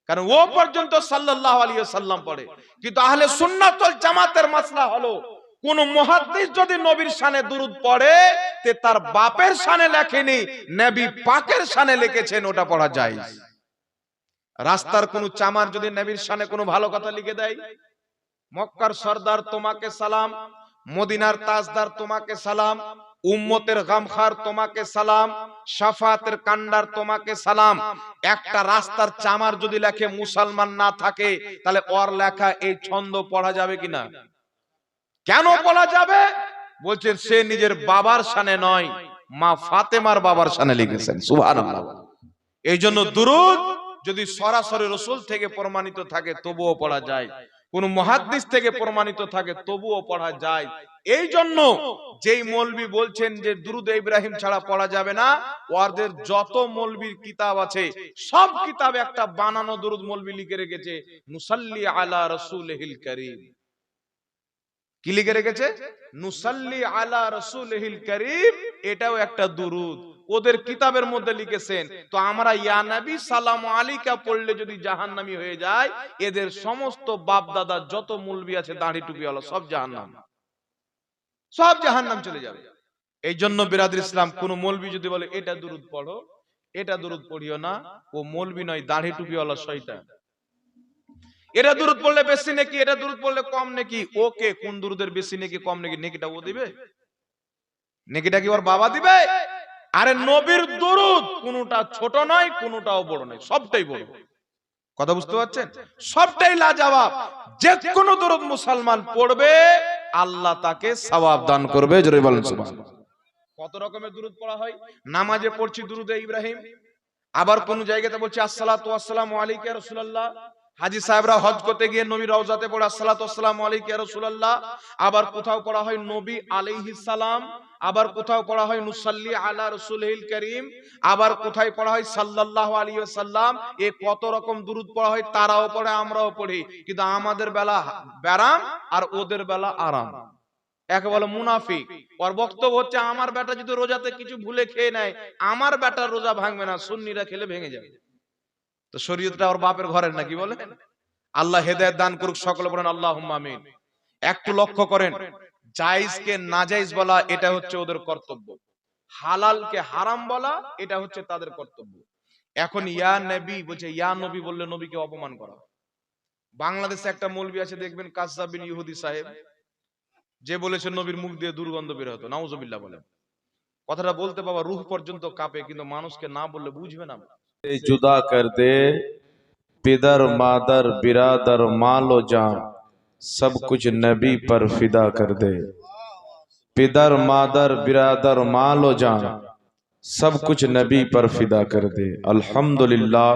কারণ ও পর্যন্ত সাল্লাল্লাহু আলাইহি সাল্লাম পড়ে। কিন্তু আহলে সুন্নাত ওয়াল জামাতের মাসলা হলো, কোন মুহাদ্দিস যদি নবীর শানে দুরুদ পড়ে, তে তার বাপের শানে লেখেনি, নবী পাকের শানে লিখেছেন, ওটা পড়া যায়। রাস্তার কোন চামার যদি নবীর শানে কোনো ভালো কথা লিখে দেয়, মক্কার সরদার তোমাকে সালাম, মদিনার তাজদার তোমাকে সালাম, উম্মতের গামখার তোমাকে সালাম, শাফাতের কান্ডার তোমাকে সালাম, একটা রাস্তার চামার যদি লেখে মুসলমান না থাকে, তাহলে ওর লেখা এই ছন্দ পড়া যাবে কিনা? কেন পড়া যাবে? বলছেন সে নিজের বাবার শানে নয়, মা ফাতেমার বাবার শানে লিখেছেন। সুবহানাল্লাহ। এই জন্য দুরুদ যদি সরাসরি রাসূল থেকে প্রমাণিত থাকে তবুও পড়া যায়, কোন মুহাদ্দিস থেকে প্রমাণিত থাকে তবুও পড়া যায়। এই জন্য যেই মৌলবি বলছেন যে দুরুদ ইব্রাহিম ছাড়া পড়া যাবে না, ওদের যত মৌলবির কিতাব আছে সব কিতাবে একটা বানানো দুরুদ মৌলবি লিখে রেখেছে, নুসাল্লি আলা রাসূলিহিল কারীম। কি লিখে রেখেছে? নুসাল্লি আলা রাসূলিহিল কারীম, এটাও একটা দুরুদ। ওদের কিতাবের মধ্যে লিখেছেন। তো আমরা ইয়া নবী সালাম আলাইকা পড়লে যদি জাহান্নামী হয়ে যায়, এদের সমস্ত বাপ দাদা যত মুলবি আছে দাড়ি টুপিওয়ালা সব জাহান্নাম, সব জাহান্নাম চলে যাবে। এই জন্য বিরাদর ইসলাম, কোন মৌলবি যদি বলে এটা দুরূদ পড়ো, এটা দুরূদ পড়িও না, ও মৌলবি নয়, দাড়ি টুপিওয়ালা শয়তান। এটা দুরূদ পড়লে বেশি নাকি, এটা দুরূদ পড়লে কম নাকি, ওকে কোন দুরূদের বেশি নাকি কম নাকি, নেকিটা ও দিবে? নেকিটা কি ওর বাবা দিবে? আরে নবীর দুরূদ কোনটা ছোট নয়, কোনটাও বড় নয়, সবটাই বড়। কথা বুঝতে পারছেন? সবটাই লাজবাব। যে কোন দুরূদ মুসলমান পড়বে আল্লাহ তাকে সওয়াব দান করবে। জোরে বলেন সুবহানাল্লাহ। কত রকমের দুরূদ পড়া হয়? নামাজে পড়ছি দুরূদে ইব্রাহিম, আবার কোন জায়গাতে বলছি আসসালাতু ওয়াসসালামু আলাইকা ইয়া রাসূলুল্লাহ। হাজী সাহেবরা হজ করতে গিয়ে নবী রওজাতে পড়ে আসসালাতু ওয়াসসালামু আলাইকা ইয়া রাসূলুল্লাহ। আবার কোথাও পড়া হয় নবী আলাইহিস সালাম, আবার কোথাও পড়া হয় নুসাল্লি আলা রাসূলিল কারীম, আবার কোথায় পড়া হয় সাল্লাল্লাহু আলাইহি ওয়াসাল্লাম। এ কত রকম দুরূদ পড়া হয়, তারাও পড়ে আমরাও পড়ি, কিন্তু আমাদের বেলা ব্যারাম আর ওদের বেলা আরাম। একে বলে মুনাফিক, ওর বক্তব্য হচ্ছে আমার বেটা যদি রোজাতে কিছু ভুলে খেয়ে নেয়, আমার বেটার রোজা ভাঙবে না, সুন্নিরা খেলে ভেঙে যাবে। তো শরীয়তটা ওর বাপের ঘরের নাকি বলেন? আল্লাহ হেদায়েত দান করুক, সকলে বলেন আল্লাহুম্মা আমিন। একটু লক্ষ্য করেন, জায়েজকে নাজায়েজ বলা এটা হচ্ছে ওদের কর্তব্য, হালালকে হারাম বলা এটা হচ্ছে তাদের কর্তব্য। এখন ইয়া নবী বলছে, ইয়া নবী বললে নবীকে অপমান করা। বাংলাদেশে একটা মৌলবি আছে দেখবেন, কাজ্জাব বিন ইহুদি সাহেব, যে বলেছে নবীর মুখ দিয়ে দুর্গন্ধ বের হতো, নাউজুবিল্লাহ বলেন। কথাটা বলতে বাবা রূহ পর্যন্ত কাঁপে, কিন্তু মানুষকে না বললে বুঝবে না। जुदा कर दे पिदर मादर बिरादर मालो जान सब कुछ नबी पर फिदा कर दे। पिदर मादर बिरादर मालो जान सब कुछ नबी पर फिदा कर दे। अल्हम्दुलिल्लाह,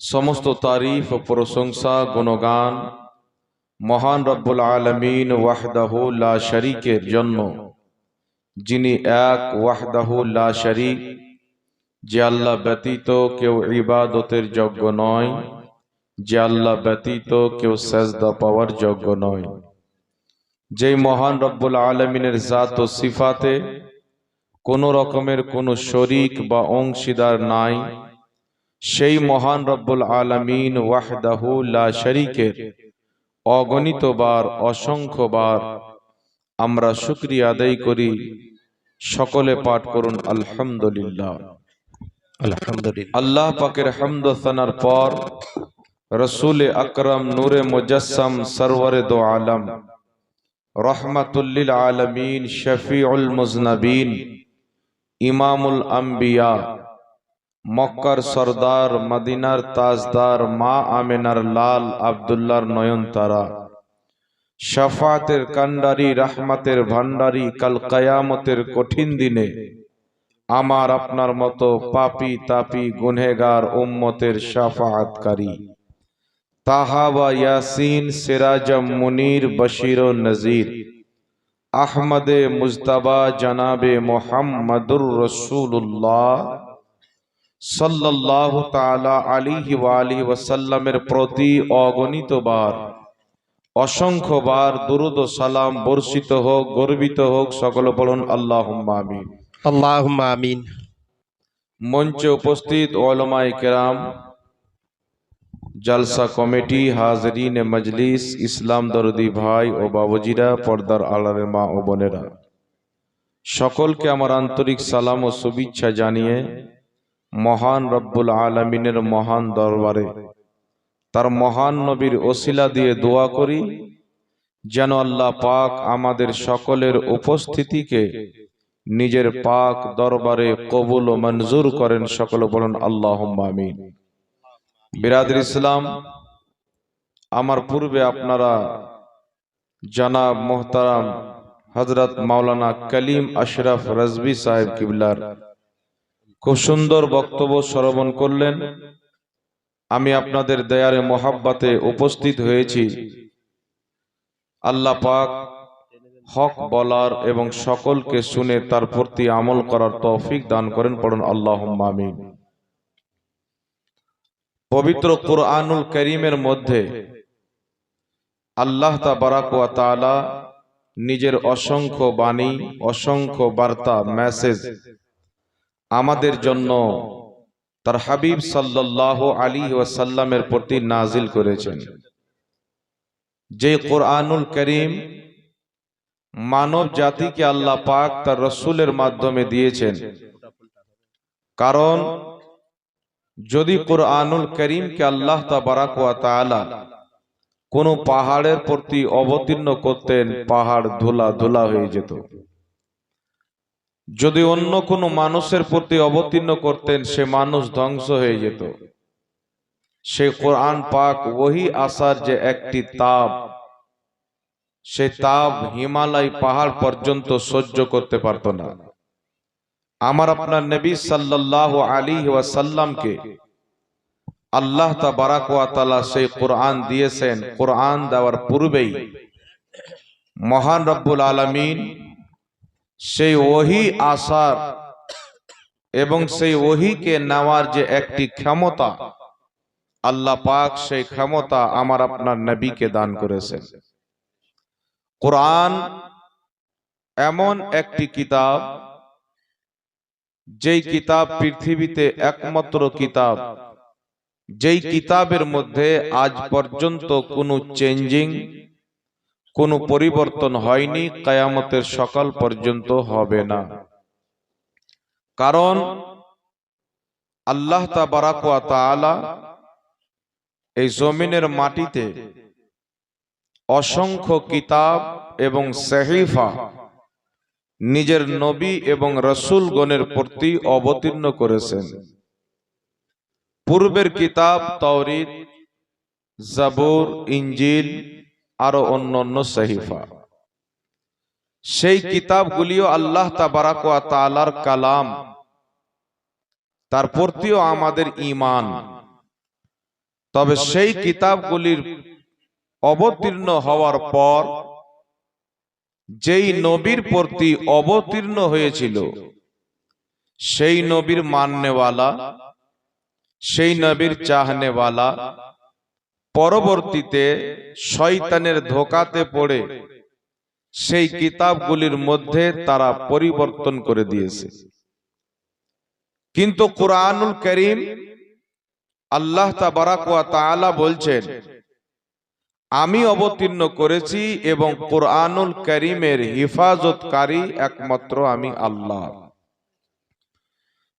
समस्त तारीफ प्रशंसा गुणगान महान रब्बुल आलमीन वहदहु ला शरीकेर जन्नो, जिनी एक वहदहु ला शरीक, যে আল্লাহ ব্যতীত কেউ ইবাদতের যোগ্য নয়, যে আল্লাহ ব্যতীত কেউ সেজদা পাওয়ার যোগ্য নয়, যেই মহান রব্বুল আলামিনের জাত ও সিফাতে কোন রকমের কোন শরীক বা অংশীদার নাই, সেই মহান রব্বুল আলামিন ওয়াহদাহু লা শরীকের অগণিতবার অসংখ্যবার আমরা শুকরিয়া আদায় করি। সকলে পাঠ করুন আলহামদুলিল্লাহ। আল্লাহ পাকের হামদ ও সানার পর রসুল আকরম নূরে মুজাসসাম সরওয়ারে দো আলম রহমাতুল লিল আলামিন শফিউল মুজনবিন ইমামুল আম্বিয়া মক্কার সরদার মদিনার তাজদার মা আমেনার লাল আব্দুল্লাহর নয়নতারা শাফাতের কান্ডারি রহমতের ভান্ডারি কাল কিয়ামতের কঠিন দিনে আমার আপনার মতো পাপী তাপী গুনহেগার উম্মতের শাফাআতকারী তাহা ওয়া ইয়াসিন সিরাজাম মুনীর বশীর ও নজির আহমদে মুজতবা জনাবে মুহাম্মদুর রাসূলুল্লাহ সাল্লাল্লাহু তাআলা আলাইহি ওয়া আলিহি ওয়াসাল্লামের প্রতি অগণিতবার অসংখ্যবার দুরূদ ও সালাম বর্ষিত হোক, গর্বিত হোক। সকলে বলুন আল্লাহুম্মা আমিন। আল্লাহুম্মা আমিন। মঞ্চে উপস্থিত উলামায়ে কেরাম, জলসা কমিটি, হাজরিন মজলিস, ইসলাম দরদি ভাই ও বাবুজিরা, পর্দার আড়ালের মা ও বোনেরা, সকলকে আমার আন্তরিক সালাম ও শুভেচ্ছা জানিয়ে মহান রব্বুল আলামিনের মহান দরবারে তার মহান নবীর ওসিলা দিয়ে দোয়া করি যেন আল্লাহ পাক আমাদের সকলের উপস্থিতিকে নিজের পাক দরবারে কবুল ও মঞ্জুর করেন। সকলে বলুন আল্লাহুম্মা আমিন। বিরাদর ইসলাম, আমার পূর্বে আপনারা জনাব মোহতারাম হযরত মাওলানা কলিম আশরাফ রাজভী সাহেব কিবলার খুব সুন্দর বক্তব্য শ্রবণ করলেন। আমি আপনাদের দয়ারে মোহাব্বতে উপস্থিত হয়েছি। আল্লাহ পাক হক বলার এবং সকলকে শুনে তার প্রতি আমল করার তৌফিক দান করেন। পড়ুন আল্লাহুম্মা আমিন। পবিত্র কুরআনুল কারীমের মধ্যে আল্লাহ তাবারাক ওয়া তাআলা নিজের অসংখ্য বাণী, অসংখ্য বার্তা, মেসেজ আমাদের জন্য তার হাবিব সাল্লাল্লাহু আলাইহি ওয়াসাল্লামের প্রতি নাজিল করেছেন, যে কোরআনুল করিম মানব জাতিকে আল্লাহ পাক তার রসুলের মাধ্যমে দিয়েছেন। কারণ যদি কোরআনুল করিমকে আল্লাহ তাবারাক ওয়া তাআলা কোন পাহাড়ের প্রতি অবতীর্ণ করতেন, পাহাড় ধুলা ধুলা হয়ে যেত। যদি অন্য কোনো মানুষের প্রতি অবতীর্ণ করতেন, সে মানুষ ধ্বংস হয়ে যেত। সে কোরআন পাক ওহি আসার যে একটি তাপ, সে তাপ হিমালয় পাহাড় পর্যন্ত সহ্য করতে পারত না। আমার আপনার নবী সাল্লাল্লাহু আলাইহি ওয়াসাল্লামকে আল্লাহ তাবারাক ওয়া তাআলা সেই কোরআন দিয়েছেন। কোরআন দেওয়ার পূর্বেই মহান রব্বুল আলামিন সেই ওহি আসার এবং সেই ওহিকে নেওয়ার যে একটি ক্ষমতা, আল্লাহ পাক সেই ক্ষমতা আমার আপনার নবীকে দান করেছেন। কোরআন এমন একটি কিতাব, যেই কিতাব পৃথিবীতে একমাত্র কিতাব, যেই কিতাবের মধ্যে আজ পর্যন্ত কোনো চেঞ্জিং, কোনো পরিবর্তন হয়নি, কিয়ামতের সকাল পর্যন্ত হবে না। কারণ আল্লাহ তাবারাক ওয়া তাআলা এই জমিনের মাটিতে অসংখ্য কিতাব এবং সহিফা নিজের নবী এবং রাসূলগণের প্রতি অবতীর্ণ করেছেন। পূর্বের কিতাব তাওরীত, জাবুর, ইনজিল আরো অন্যান্য সহিফা, সেই কিতাবগুলিও আল্লাহ তাবারাক ওয়া তাআলার কালাম, তার প্রতিও আমাদের ঈমান। তবে সেই কিতাবগুলির অবতীর্ণ হওয়ার পর যেই নবীর প্রতি অবতীর্ণ হয়েছিল, সেই নবীর মাননেওয়ালা, সেই নবীর চাহনেওয়ালা পরবর্তীতে শয়তানের ধোঁকাতে পড়ে সেই কিতাবগুলির মধ্যে তারা পরিবর্তন করে দিয়েছে। কিন্তু কোরআনুল করিম আল্লাহ তাবারাক ওয়া তাআলা বলছেন, আমি অবতীর্ণ করেছি এবং কোরআনুল করিমের হিফাজতকারী একমাত্র আমি আল্লাহ।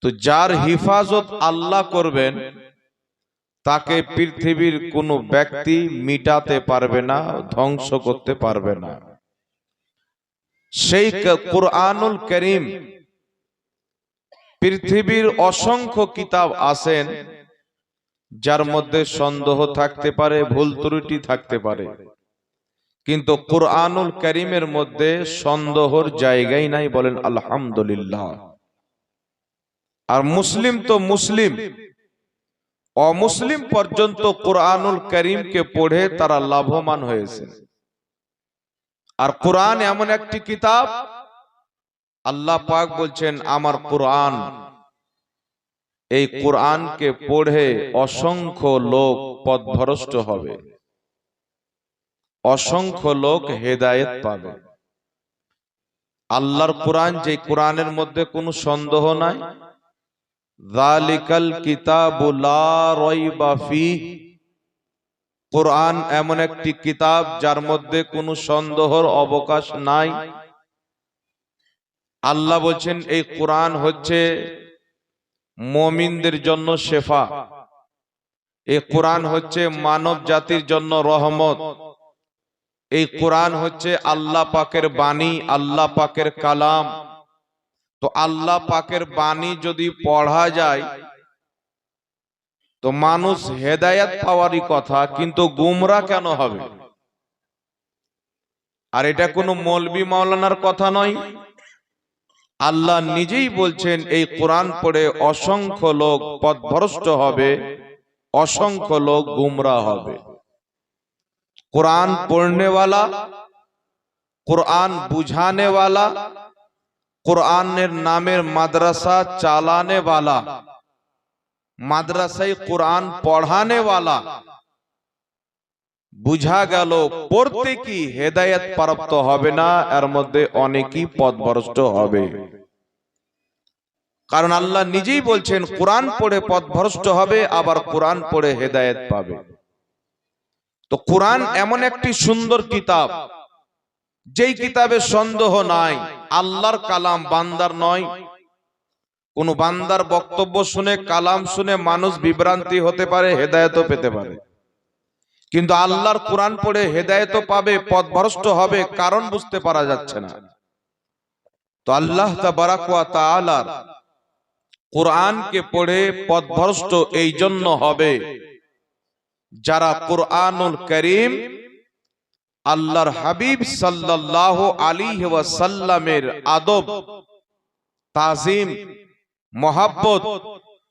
তো যার হিফাজত আল্লাহ করবেন, তাকে পৃথিবীর কোনো ব্যক্তি মিটাতে পারবে না, ধ্বংস করতে পারবে না। সেই কোরআনুল করিম, পৃথিবীর অসংখ্য কিতাব আছেন যার মধ্যে সন্দেহ থাকতে পারে, ভুল ত্রুটি থাকতে পারে, কিন্তু কোরআনুল করিমের মধ্যে সন্দেহর জায়গাই নাই। বলেন আলহামদুলিল্লাহ। আর মুসলিম তো মুসলিম, অমুসলিম পর্যন্ত কোরআনুল করিমকে পড়ে তারা লাভবান হয়েছে। আর কোরআন এমন একটি কিতাব, আল্লাহ পাক বলছেন আমার কোরআন, এই কোরআনকে পড়ে অসংখ্য লোক পথভ্রষ্ট হবে, অসংখ্য লোক হেদায়েত পাবে। আল্লাহর কোরআন, যে কোরআনের মধ্যে কোনো সন্দেহ নাই, যালিকাল কিতাবু লা রাইবা ফীহ, কোরআন এমন একটি কিতাব যার মধ্যে কোনো সন্দেহর অবকাশ নাই। আল্লাহ বলছেন এই কোরআন হচ্ছে মুমিনদের জন্য শেফা, এই কোরআন হচ্ছে মানব জাতির জন্য রহমত, এই কোরআন হচ্ছে আল্লাহ পাকের বাণী, আল্লাহ পাকের কালাম। তো আল্লাহ পাকের বাণী যদি পড়া যায় তো মানুষ হেদায়েত পাওয়ারই কথা, কিন্তু গুমরা কেন হবে? আর এটা কোনো মৌলবি মাওলানার কথা নয়, আল্লাহ নিজেই বলছেন এই কোরআন পড়ে অসংখ্য লোক পথভ্রষ্ট হবে, অসংখ্য লোক গুমরা হবে। কোরআন পড়নে वाला, কোরআন বুঝানে वाला, কোরআনের নামের মাদ্রাসা চালানে वाला, মাদ্রাসায় কোরআন পড়ানে वाला, বুঝা গেল প্রত্যেকই হেদায়েত প্রাপ্ত হবে না, এর মধ্যে অনেকেই পথভ্রষ্ট হবে। কারণ আল্লাহ নিজেই বলছেন কোরআন পড়ে পথভ্রষ্ট হবে, আবার কোরআন পড়ে হেদায়েত পাবে। তো কোরআন এমন একটি সুন্দর কিতাব, যেই কিতাবে সন্দেহ নাই আল্লাহর কালাম, বান্দার নয়। কোন বান্দার বক্তব্য শুনে, কালাম শুনে মানুষ বিভ্রান্তি হতে পারে, হেদায়েতও পেতে পারে, কিন্তু আল্লাহর কোরআন পড়ে হেদায়েতও পাবে, পথভ্রষ্ট হবে, কারণ বুঝতে পারা যাচ্ছে না। তো আল্লাহ তাবারাক ওয়া তাআলা কোরআনকে পড়ে পথভ্রষ্ট এই জন্য হবে যারা কোরআনুল কারীম আল্লাহর হাবিব সাল্লাল্লাহু আলাইহি ওয়াসাল্লামের আদব, তাজিম, মহব্বত,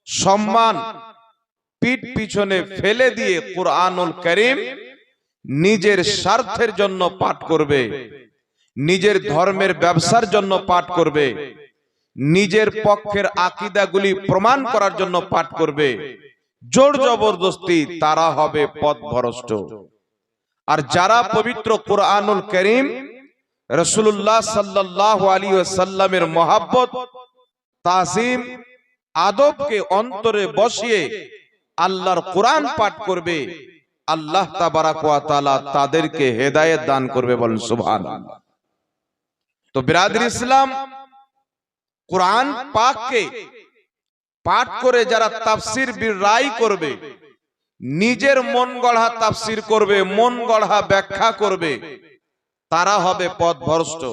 সম্মান পিঠ পিছনে ফেলে দিয়ে কোরআনুল কারীম নিজের স্বার্থের জন্য পাঠ করবে, নিজের ধর্মের ব্যবসার জন্য পাঠ করবে, নিজের পক্ষের আকীদাগুলি প্রমাণ করার জন্য পাঠ করবে, জোর জবরদস্তি, তারা হবে পথভ্রষ্ট। আর যারা পবিত্র কোরআনুল কারীম, রাসূলুল্লাহ সাল্লাল্লাহু আলাইহি ওয়াসাল্লামের মহব্বত, তাজিম, আদবকে অন্তরে বসিয়ে আল্লাহর কোরআন পাঠ করবে, আল্লাহ তাবারাক ওয়া তাআলা তাদেরকে হেদায়েত দান করবে, বলেন সুবহানাল্লাহ। তো বিরাদরি ইসলাম, কোরআন পাককে পাঠ করে যারা তাফসীর বিরাই করবে, নিজের মন গড়া তাফসীর করবে, মন গড়া ব্যাখ্যা করবে, তারা হবে পথভ্রষ্ট।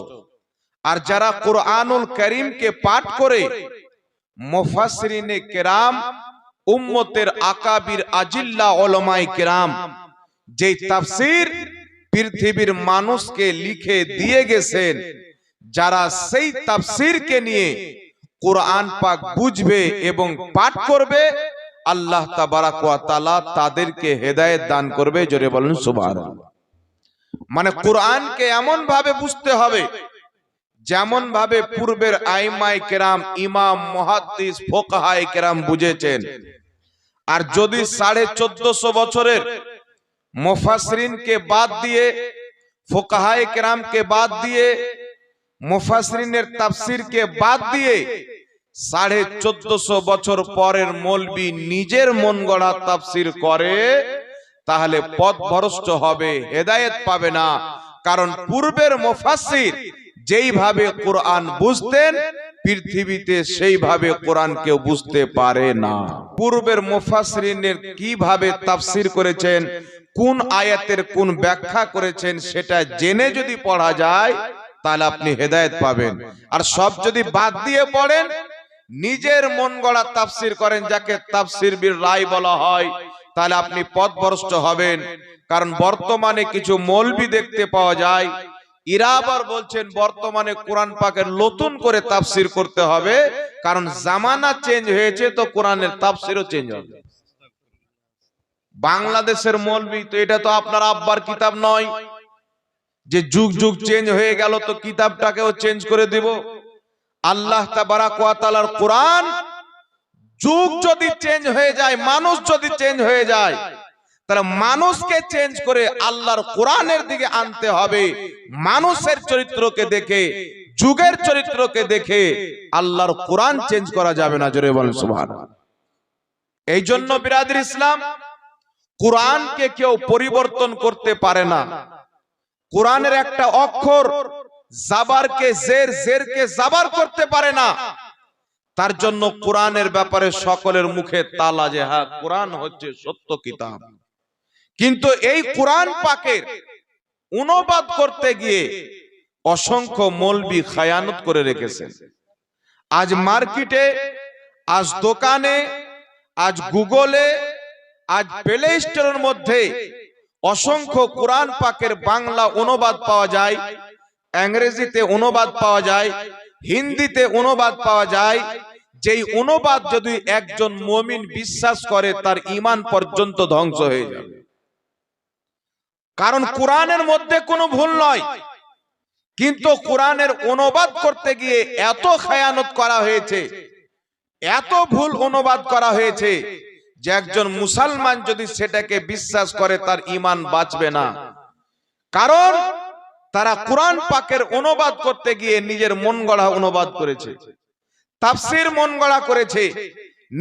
আর যারা কোরআনুল কারীমকে পাঠ করে মুফাসসিরিনে কেরাম, উম্মতের আকাবির আজিল্লা উলামায়ে কেরাম যেই তাফসীর পৃথিবীর মানুষকে লিখে দিয়ে গেছেন, যারা সেই তাফসীরকে নিয়ে কোরআন পাক বুঝবে এবং পাঠ করবে, আল্লাহ তাবারাক ওয়া তাআলা তাদেরকে হেদায়েত দান করবে, জোরে বলেন সুবহানাল্লাহ। মানে কোরআনকে এমন ভাবে বুঝতে হবে যেমন ভাবে পূর্বের আইমায়ে কেরাম, ইমাম, মুহাদ্দিস, ফুকাহায়ে কেরাম বুঝেছেন। আর যদি 1450 বছরের মুফাসসিরিনকে বাদ দিয়ে, ফুকাহায়ে কেরামকে বাদ দিয়ে, মুফাসসিরিনের তাফসীরকে বাদ দিয়ে 1450 বছর পরের মৌলবি নিজের মন গড়া তাফসীর করে, তাহলে পথভ্রষ্ট হবে, হেদায়েত পাবে না। কারণ পূর্বের মুফাসসির যেইভাবে কোরআন বুঝতেন, পৃথিবীতে সেইভাবে কোরআন কেউ বুঝতে পারে না। পূর্বের মুফাসসিরিনের কিভাবে তাফসীর করেছেন, কোন আয়াতের কোন ব্যাখ্যা করেছেন, সেটা জেনে যদি পড়া যায় তাহলে আপনি হেদায়েত পাবেন। আর সব যদি বাদ দিয়ে পড়েন, নিজের মন গড়া তাফসীর করেন, যাকে তাফসীর বির রায় বলা হয়, তাহলে আপনি পথভ্রষ্ট হবেন। কারণ বর্তমানে কিছু মৌলবি দেখতে পাওয়া যায়, এরা আবার বলছেন বর্তমানে কোরআন পাকের নতুন করে তাফসীর করতে হবে, কারণ জামানা চেঞ্জ হয়েছে, তো কোরআনের তাফসীরও চেঞ্জ হবে। বাংলাদেশের মৌলবি তো, এটা তো আপনার আব্বার কিতাব নয় যে যুগ যুগ চেঞ্জ হয়ে গেল তো কিতাবটাকেও চেঞ্জ করে দিব। আল্লাহ তাবারাক ওয়া তাআলার কোরআন, যুগ যদি চেঞ্জ হয়ে যায়, মানুষ যদি চেঞ্জ হয়ে যায়, তাহলে মানুষকে চেঞ্জ করে আল্লাহর কোরআনের দিকে আনতে হবে। মানুষের চরিত্রকে দেখে, যুগের চরিত্রকে দেখে আল্লাহর কোরআন চেঞ্জ করা যাবে না, জোরে বলেন সুবহানাল্লাহ। এই জন্য বিরাদরি ইসলাম, কোরআনকে কেউ পরিবর্তন করতে পারে না। কোরআনের একটা অক্ষর জাবারকে জের, জেরকে জাবার করতে পারে না। তার জন্য কোরআনের ব্যাপারে সকলের মুখে তালা যে হ্যাঁ কোরআন হচ্ছে সত্য কিতাব। কিন্তু এই কোরআন পাকের অনুবাদ করতে গিয়ে অসংখ্য মৌলবি খায়ানত করে রেখেছেন। আজ মার্কেটে, আজ দোকানে, আজ গুগলে, আজ প্লে স্টোরের মধ্যে অসংখ্য কোরআন পাকের বাংলা অনুবাদ পাওয়া যায়, ইংরেজিতে অনুবাদ পাওয়া যায়, হিন্দিতে অনুবাদ পাওয়া যায়। যেই অনুবাদ যদি একজন মুমিন বিশ্বাস করে, তার ঈমান পর্যন্ত ধ্বংস হয়ে যাবে। কারণ কোরআনের মধ্যে কোনো ভুল নয়, কিন্তু কোরআনের অনুবাদ করতে গিয়ে এত খায়ানত করা হয়েছে, এত ভুল অনুবাদ করা হয়েছে যে একজন মুসলমান যদি সেটাকে বিশ্বাস করে, তার ঈমান বাঁচবে না। কারণ তারা কোরআন পাকের অনুবাদ করতে গিয়ে নিজের মন গড়া অনুবাদ করেছে। তাফসীর মন গড়া করেছে,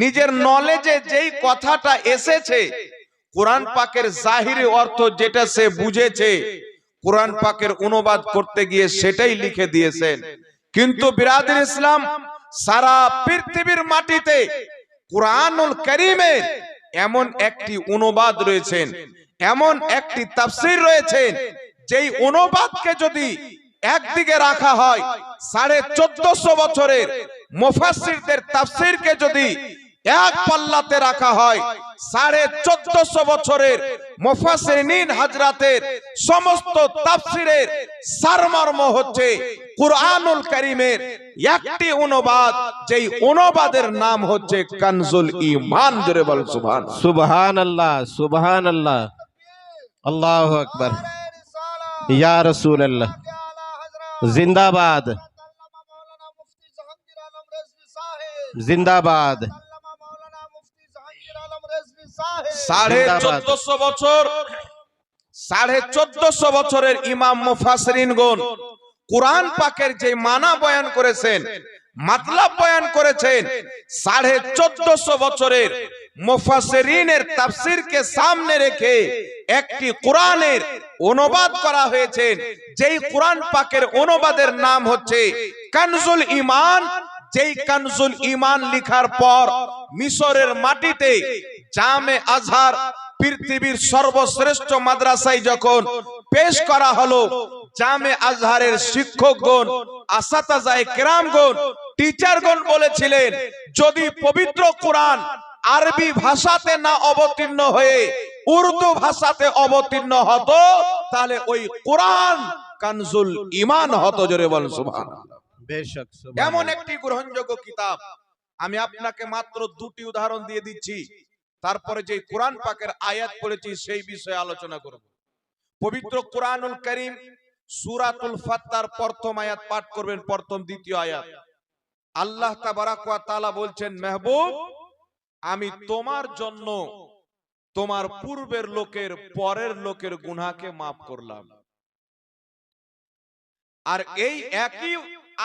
নিজের নলেজে যেই কথাটা এসেছে কোরআন পাকের জাহিরি অর্থ যেটা সে বুঝেছে কোরআন পাকের অনুবাদ করতে গিয়ে সেটাই লিখে দিয়েছেন। কিন্তু বিরাদর ইসলাম, সারা পৃথিবীর মাটিতে কুরআনুল কারীমের এমন একটি অনুবাদ রয়েছেন, এমন একটি তাফসীর রয়েছেন, যেই অনুবাদকে যদি একদিকে রাখা হয় 1450 বছরের মুফাসসিরদের তাফসীরকে যদি এক পাল্লাতে রাখা হয় 1450 বছরের মুফাসসিরিন হযরতের সমস্ত তাফসীরের সারমর্ম হচ্ছে কুরআনুল কারীমের একটি অনুবাদ, যেই অনুবাদের নাম হচ্ছে কানজুল ঈমান। জোরে বল সুবহানাল্লাহ। সুবহানাল্লাহ, সুবহানাল্লাহ, আল্লাহু আকবার, ইয়া রাসূলুল্লাহ, জিন্দাবাদ, জিন্দাবাদ। 1450 বছরের ইমাম মুফাসসিরিনগণ কুরআন পাকের যে মানা বয়ান করেছেন, মাতলাব বয়ান করেছেন, 1450 বছরের মুফাসসিরিনের তাফসীরকে সামনে রেখে একটি কোরআনের অনুবাদ করা হয়েছে, যেই কোরআন পাকের অনুবাদের নাম হচ্ছে কানজুল ঈমান। যেই কানজুল ঈমান লিখার পর মিশরের মাটিতে জামে আজহার পৃথিবীর সর্বশ্রেষ্ঠ মাদ্রাসায় যখন পেশ করা হলো, জামে আজহারের শিক্ষকগণ, আসাতাজায়ে কেরামগণ, টিচারগণ বলেছিলেন, যদি পবিত্র কোরআন আরবি ভাষাতে না অবতীর্ণ হয়ে উর্দু ভাষাতে অবতীর্ণ হতো তাহলে ওই কোরআন কানজুল ঈমান হতো। জোরে বলেন সুবহানাল্লাহ। বেশক এমন একটি গ্রহণযোগ্য কিতাব। আমি আপনাকে মাত্র দুটি উদাহরণ দিয়ে দিচ্ছি, তারপরে যে কোরআন পাকের আয়াত পড়েছি সেই বিষয়ে আলোচনা করব। পবিত্র কোরআনুল কারীম সূরাতুল ফাতহার প্রথম আয়াত পাঠ করবেন, প্রথম দ্বিতীয় আয়াত। আল্লাহ তাবারাক ওয়া তাআলা বলছেন, মেহবুব, আমি তোমার জন্য তোমার পূর্বের লোকের পরের লোকের গুনাহকে মাফ করলাম। আর এই একই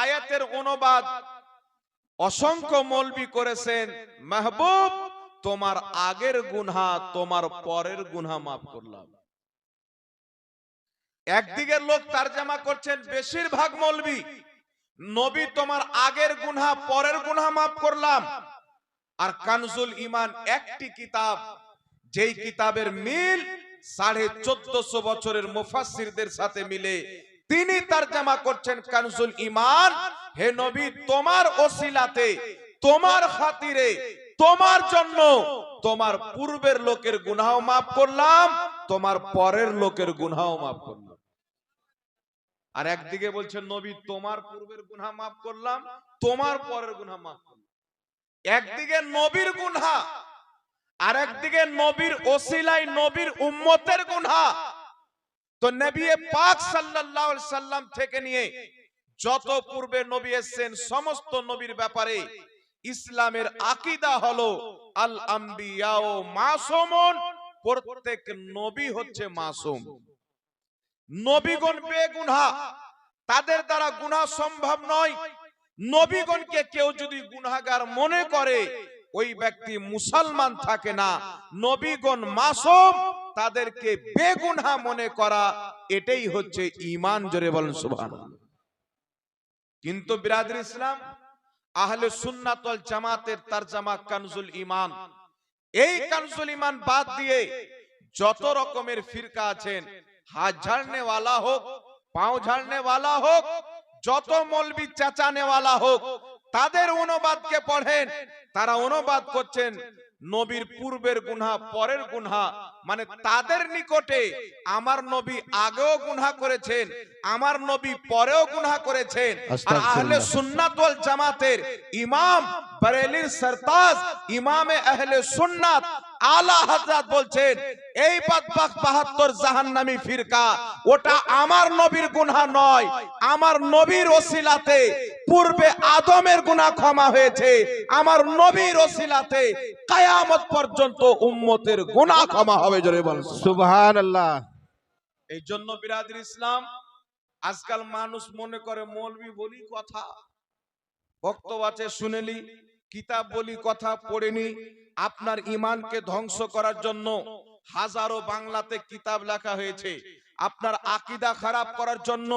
আয়াতের অনুবাদ অসংখ্য মৌলবি করেছেন, মেহবুব, তোমার আগের গুনাহ তোমার পরের গুনাহ মাফ করলাম। একদিকের লোক তরজমা করছেন বেশিরভাগ মৌলবি, নবী তোমার আগের গুনাহ পরের গুনাহ মাফ করলাম। আর কানজুল ঈমান একটি কিতাব, যেই কিতাবের মিল 1450 বছরের মুফাসসিরদের সাথে মিলে তিনি তরজমা করছেন কানজুল ঈমান, হে নবী, তোমার ওসিলাতে, তোমার খাতিরে, তোমার জন্য তোমার পূর্বের লোকের গুনাহ মাফ করলাম, তোমার পরের লোকের গুনাহ মাফ করলাম। আর একদিকে বলছেন, নবী, তোমার পূর্বের গুনাহ মাফ করলাম, তোমার পরের গুনাহ মাফ করলাম। একদিকে নবীর গুনাহ, আর একদিকে নবীর ওসিলায় নবীর উম্মতের গুনাহ। তো নবী পাক সাল্লাল্লাহু আলাইহি সাল্লাম থেকে নিয়ে যত পূর্বে নবী এসেছেন সমস্ত নবীর ব্যাপারে ইসলামের আকীদা হলো আল আম্বিয়াউ মাসুমুন, প্রত্যেক নবী হচ্ছে মাসুম। নবীগণ বেগুনাহ, তাদের দ্বারা গুনাহ সম্ভব নয়। নবীগণকে কেউ যদি গুনাহগার মনে করে ওই ব্যক্তি মুসলমান থাকে না। নবীগণ মাসুম, তাদেরকে বেগুনাহ মনে করা এটাই হচ্ছে ঈমান। জোরে বলেন সুবহানাল্লাহ। কিন্তু বিরাদর ইসলাম, আহলে সুন্নাত ওয়াল জামাতের তরজমা কানজুল ঈমান, এই কানজুল ঈমান বাদ দিয়ে যত রকমের ফিরকা আছেন, হাত ঝাড়নে ওয়ালা হোক, পাও ঝাড়নে ওয়ালা হোক, যত মৌলবি চাচানে ওয়ালা হোক, তাদের অনুবাদকে পড়েন, তারা অনুবাদ করছেন নবীর পূর্বের গুনাহ পরের গুনাহ, মানে তাদের নিকটে আমার নবী আগেও গুনাহ করেছেন, আমার নবী পরেও গুনাহ করেছেন। আর আহলে সুন্নাত ওয়াল জামাতের ইমাম বরেলির সরতাজ ইমামে আহলে সুন্নাত আলা হযরত বলছেন, এই বদবখত 72 জাহান্নামী ফিরকা, ওটা আমার নবীর গুনাহ নয়, আমার নবীর ওসিলাতে পূর্বে আদমের গুনাহ ক্ষমা হয়েছে, আমার নবীর ওসিলাতে কিয়ামত পর্যন্ত উম্মতের গুনাহ ক্ষমা হবে। জোরে বলেন সুবহানাল্লাহ। এই জন্য বিরাদর ইসলাম, আজকাল মানুষ মনে করে মৌলবি বলি কথা, বক্তব্য আছে শুনেলি, কিতাব বলি কথা পড়েনি। আপনার ইমানকে ধ্বংস করার জন্য হাজারো বাংলাতে কিতাব লেখা হয়েছে। আপনার আকীদা খারাপ করার জন্য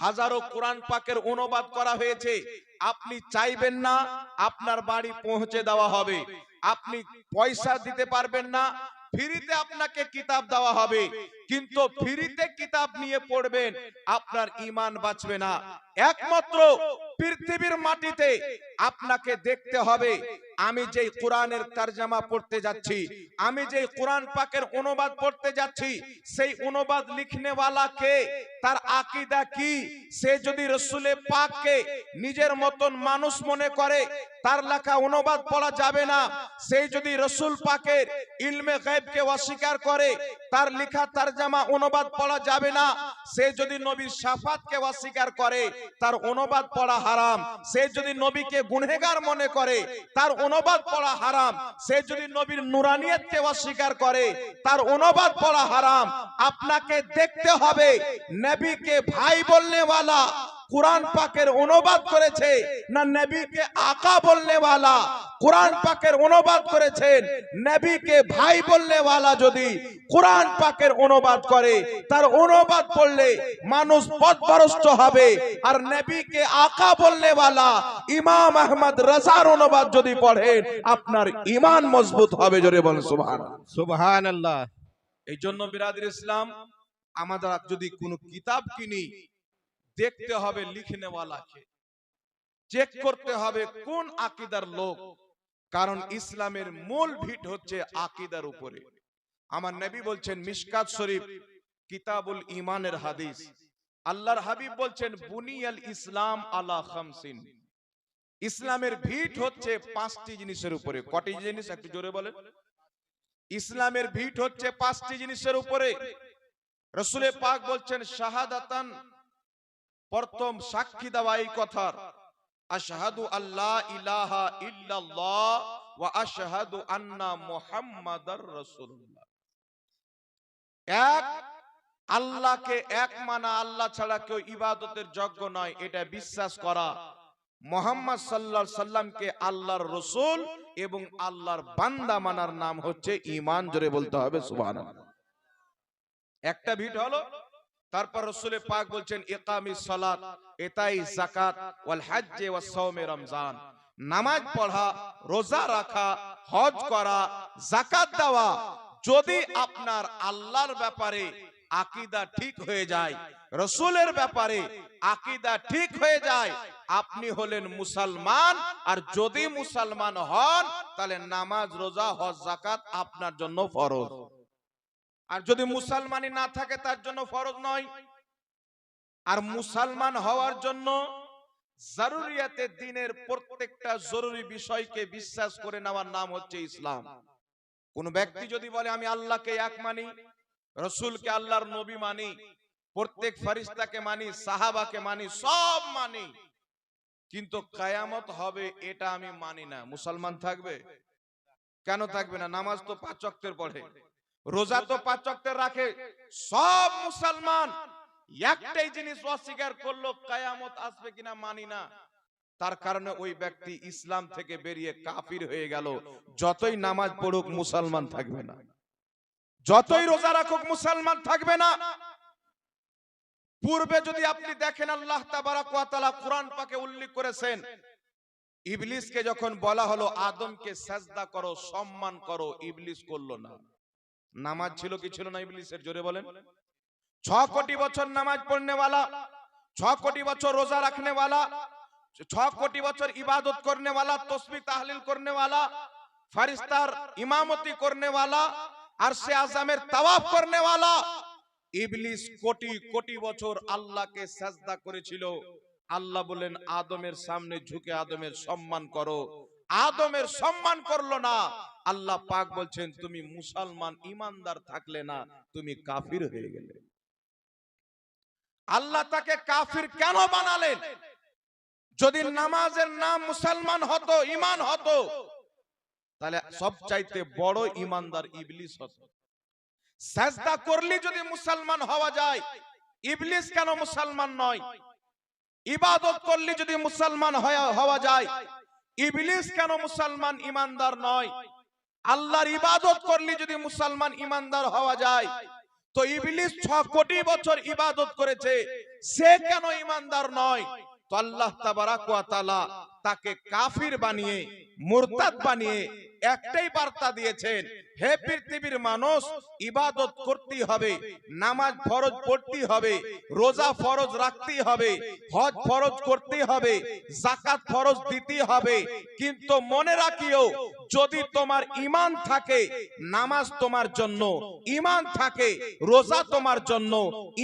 হাজারো কোরআন পাকের অনুবাদ করা হয়েছে। আপনি চাইবেন না আপনার বাড়ি পৌঁছে দেওয়া হবে, আপনি পয়সা দিতে পারবেন না, ফ্রিতে আপনাকে কিতাব দেওয়া হবে, কিন্তু ফ্রিতে কিতাব নিয়ে পড়বেন, আপনার ঈমান বাঁচবে না। একমাত্র পৃথিবীর মাটিতে আপনাকে দেখতে হবে আমি যেই কোরআনের তরজমা পড়তে যাচ্ছি, আমি যেই কোরআন পাকের অনুবাদ পড়তে যাচ্ছি, সেই অনুবাদ লিখনেওয়ালা কে, তার আকীদা কি। সে যদি রাসূলে পাককে নিজের মতন মানুষ মনে করে, তার লেখা অনুবাদ পড়া যাবে না। সেই যদি রাসূল পাকের ইলমে গায়বকে অস্বীকার করে, তার লেখা তরজমা অনুবাদ পড়া যাবে না। সে যদি নবীর শাফাতকে অস্বীকার করে, তার অনুবাদ পড়া হারাম। সে যদি নবীকে গুনহেগার মনে করে, তার অনুবাদ পড়া হারাম। সে যদি নবীর নুরানিয়তকে অস্বীকার করে, তার অনুবাদ পড়া হারাম। আপনাকে দেখতে হবে নবীকে ভাই বলনেওয়ালা কুরআন পাকের অনুবাদ করেছে, না নবীকে আকা বলনেওয়ালা কুরআন পাকের অনুবাদ করেছেন। নবীকে ভাই বলনেওয়ালা যদি কুরআন পাকের অনুবাদ করে, তার অনুবাদ পড়লে মানুষ পথভ্রষ্ট হবে। আর নবীকে আকা বলনেওয়ালা ইমাম আহমদ রাজার অনুবাদ যদি পড়েন, আপনার ঈমান মজবুত হবে। জোরে বলেন সুবহানাল্লাহ। সুবহানাল্লাহ। এই জন্য বিরাদর ইসলাম, আমরা যদি কোনো কিতাব কিনি, দেখতে হবে লিখনেওয়ালাকে, চেক করতে হবে কোন আকীদার লোক। কারণ ইসলামের মূল ভিত হচ্ছে আকীদার উপরে। আমার নবী বলছেন, মিশকাত শরীফ কিতাবুল ঈমানের হাদিস, আল্লাহর হাবিব বলছেন, বুনিয়াল ইসলাম আলা খামসিন। ইসলামের ভিত হচ্ছে 5টি জিনিসের উপরে। কটি জিনিস একটু জোরে বলেন? ইসলামের ভিত হচ্ছে 5টি জিনিসের উপরে। রাসূলে পাক বলছেন, শাহাদাতান, প্রথম সাক্ষী দেওয়া এই কথার, আশহাদু আল্লাহ ইলাহা ইল্লাল্লাহ ওয়া আশহাদু আন্না মুহাম্মাদার রাসূলুল্লাহ। এক, আল্লাহকে এক মানা, আল্লাহ ছাড়া কেউ ইবাদতের যোগ্য নয়, এটা বিশ্বাস করা। মুহাম্মদ সাল্লাল্লাহু আলাইহি সাল্লামকে আল্লাহর রাসূল এবং আল্লাহর বান্দা মানার নাম হচ্ছে ঈমান। জোরে বলতে হবে সুবহানাল্লাহ। একটা ভিট হলো। তারপর রাসূলে পাক বলছেন, ইকামিস সালাত, ইতাই যাকাত, ওয়াল হজ্জ ওয়াস সাওমে রমজান। নামাজ পড়া, রোজা রাখা, হজ করা, যাকাত দেওয়া। যদি আপনার আল্লাহর ব্যাপারে আকীদা ঠিক হয়ে যায়, রাসূলের ব্যাপারে আকীদা ঠিক হয়ে যায়, আপনি হলেন মুসলমান। আর যদি মুসলমান হন, তাহলে নামাজ, রোজা, হজ, যাকাত আপনার জন্য ফরজ। আর যদি মুসলমানই না থাকে, তার জন্য ফরজ নয়। আর মুসলমান হওয়ার জন্য জরুরিয়াতে দ্বীনের প্রত্যেকটা জরুরি বিষয়কে বিশ্বাস করে নেওয়ার নাম হচ্ছে ইসলাম। কোন ব্যক্তি যদি বলে আমি আল্লাহকে এক মানি, রাসূলকে আল্লাহর নবী মানি, প্রত্যেক ফেরেশতাকে মানি, সাহাবাকে মানি, সব মানি, কিন্তু কিয়ামত হবে এটা আমি মানি না, মুসলমান থাকবে? কেন থাকবে না? নামাজ তো 5 ওয়াক্তের পড়ে, রোজা তো 5 ওয়াক্তের রাখে, সব মুসলমান। একটাই জিনিস অস্বীকার করলো, কিয়ামত আসবে কিনা মানি না, তার কারণে ওই ব্যক্তি ইসলাম থেকে বেরিয়ে কাফির হয়ে গেল। যতই নামাজ পড়ুক মুসলমান থাকবে না, যতই রোজা রাখুক মুসলমান থাকবে না। পূর্বে যদি আপনি দেখেন, আল্লাহ তাবারাক ওয়া তাআলা কুরআন পাকে উল্লেখ করেছেন, ইবলিসকে যখন বলা হলো আদমকে সাজদা করো, সম্মান করো, ইবলিস করলো না। নামাজ ছিল কি ছিল না ইবলিসের? জোরে বলেন। 6 কোটি বছর নামাজ পড়নেওয়ালা, 6 কোটি বছর রোজা রাখনেওয়ালা, 6 কোটি বছর ইবাদত করনেওয়ালা, তসবিহ তাহলিল করনেওয়ালা, ফেরেশতার ইমামতি করনেওয়ালা, আরশে আযমের তাওয়াফ করনেওয়ালা, ইবলিস কোটি কোটি বছর আল্লাহকে সাজদা করেছিল। আল্লাহ বলেন আদমের সামনে ঝুঁকে আদমের সম্মান করো, আদমের সম্মান করলো না। আল্লাহ পাক বলছেন, তুমি মুসলমান ইমানদার থাকলে না, তুমি কাফির হয়ে গেলে। আল্লাহ তাকে কাফির কেন বানালেন? যদি নামাজের নাম মুসলমান হতো, ঈমান হতো, তাহলে সবচাইতে বড় ঈমানদার ইবলিস হতো। সাজদা করলে যদি মুসলমান হওয়া যায়, ইবলিস কেন মুসলমান নয়? ইবাদত করলে যদি মুসলমান হওয়া যায়, ইবলিস কেন মুসলমান ইমানদার নয়? আল্লাহর ইবাদত করলে যদি মুসলমান ইমানদার হওয়া যায়, তো ইবলিস 6 কোটি বছর ইবাদত করেছে, সে কেন ইমানদার নয়? তো আল্লাহ তাবারাক ওয়া তাআলা তাকে কাফির বানিয়ে, মুরতাদ বানিয়ে একটাই বার্তা দিয়েছেন, হে পৃথিবীর মানুষ, ইবাদত করতে হবে, নামাজ ফরজ পড়তে হবে, রোজা ফরজ রাখতে হবে, হজ ফরজ করতে হবে, যাকাত ফরজ দিতে হবে, কিন্তু মনে রাখিও, যদি তোমার ঈমান থাকে, নামাজ তোমার জন্য, ঈমান থাকে, রোজা তোমার জন্য,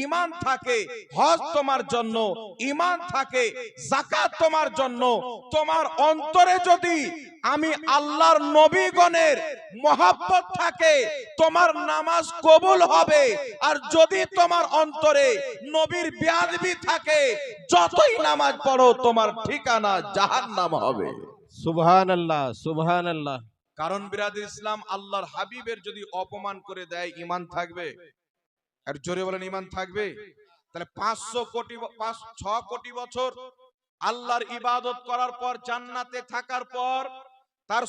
ঈমান থাকে, হজ তোমার জন্য, ঈমান থাকে, যাকাত তোমার জন্য, তোমার অন্তরে যদি আমি আল্লাহর নবীগণের মহব্বত থাকে, তোমার নামাজ কবুল হবে। আর যদি তোমার অন্তরে নবীর বেয়াদবি থাকে, যতই নামাজ পড়ো তোমার ঠিকানা জাহান্নাম হবে। সুবহানাল্লাহ, সুবহানাল্লাহ। কারণ বিরাদর ইসলাম, আল্লাহর হাবিবের যদি অপমান করে দেয়, ঈমান থাকবে? আর জোরে বলেন, ঈমান থাকবে? তাহলে 6 কোটি বছর আল্লাহর ইবাদত করার পর, জান্নাতে থাকার পর, তার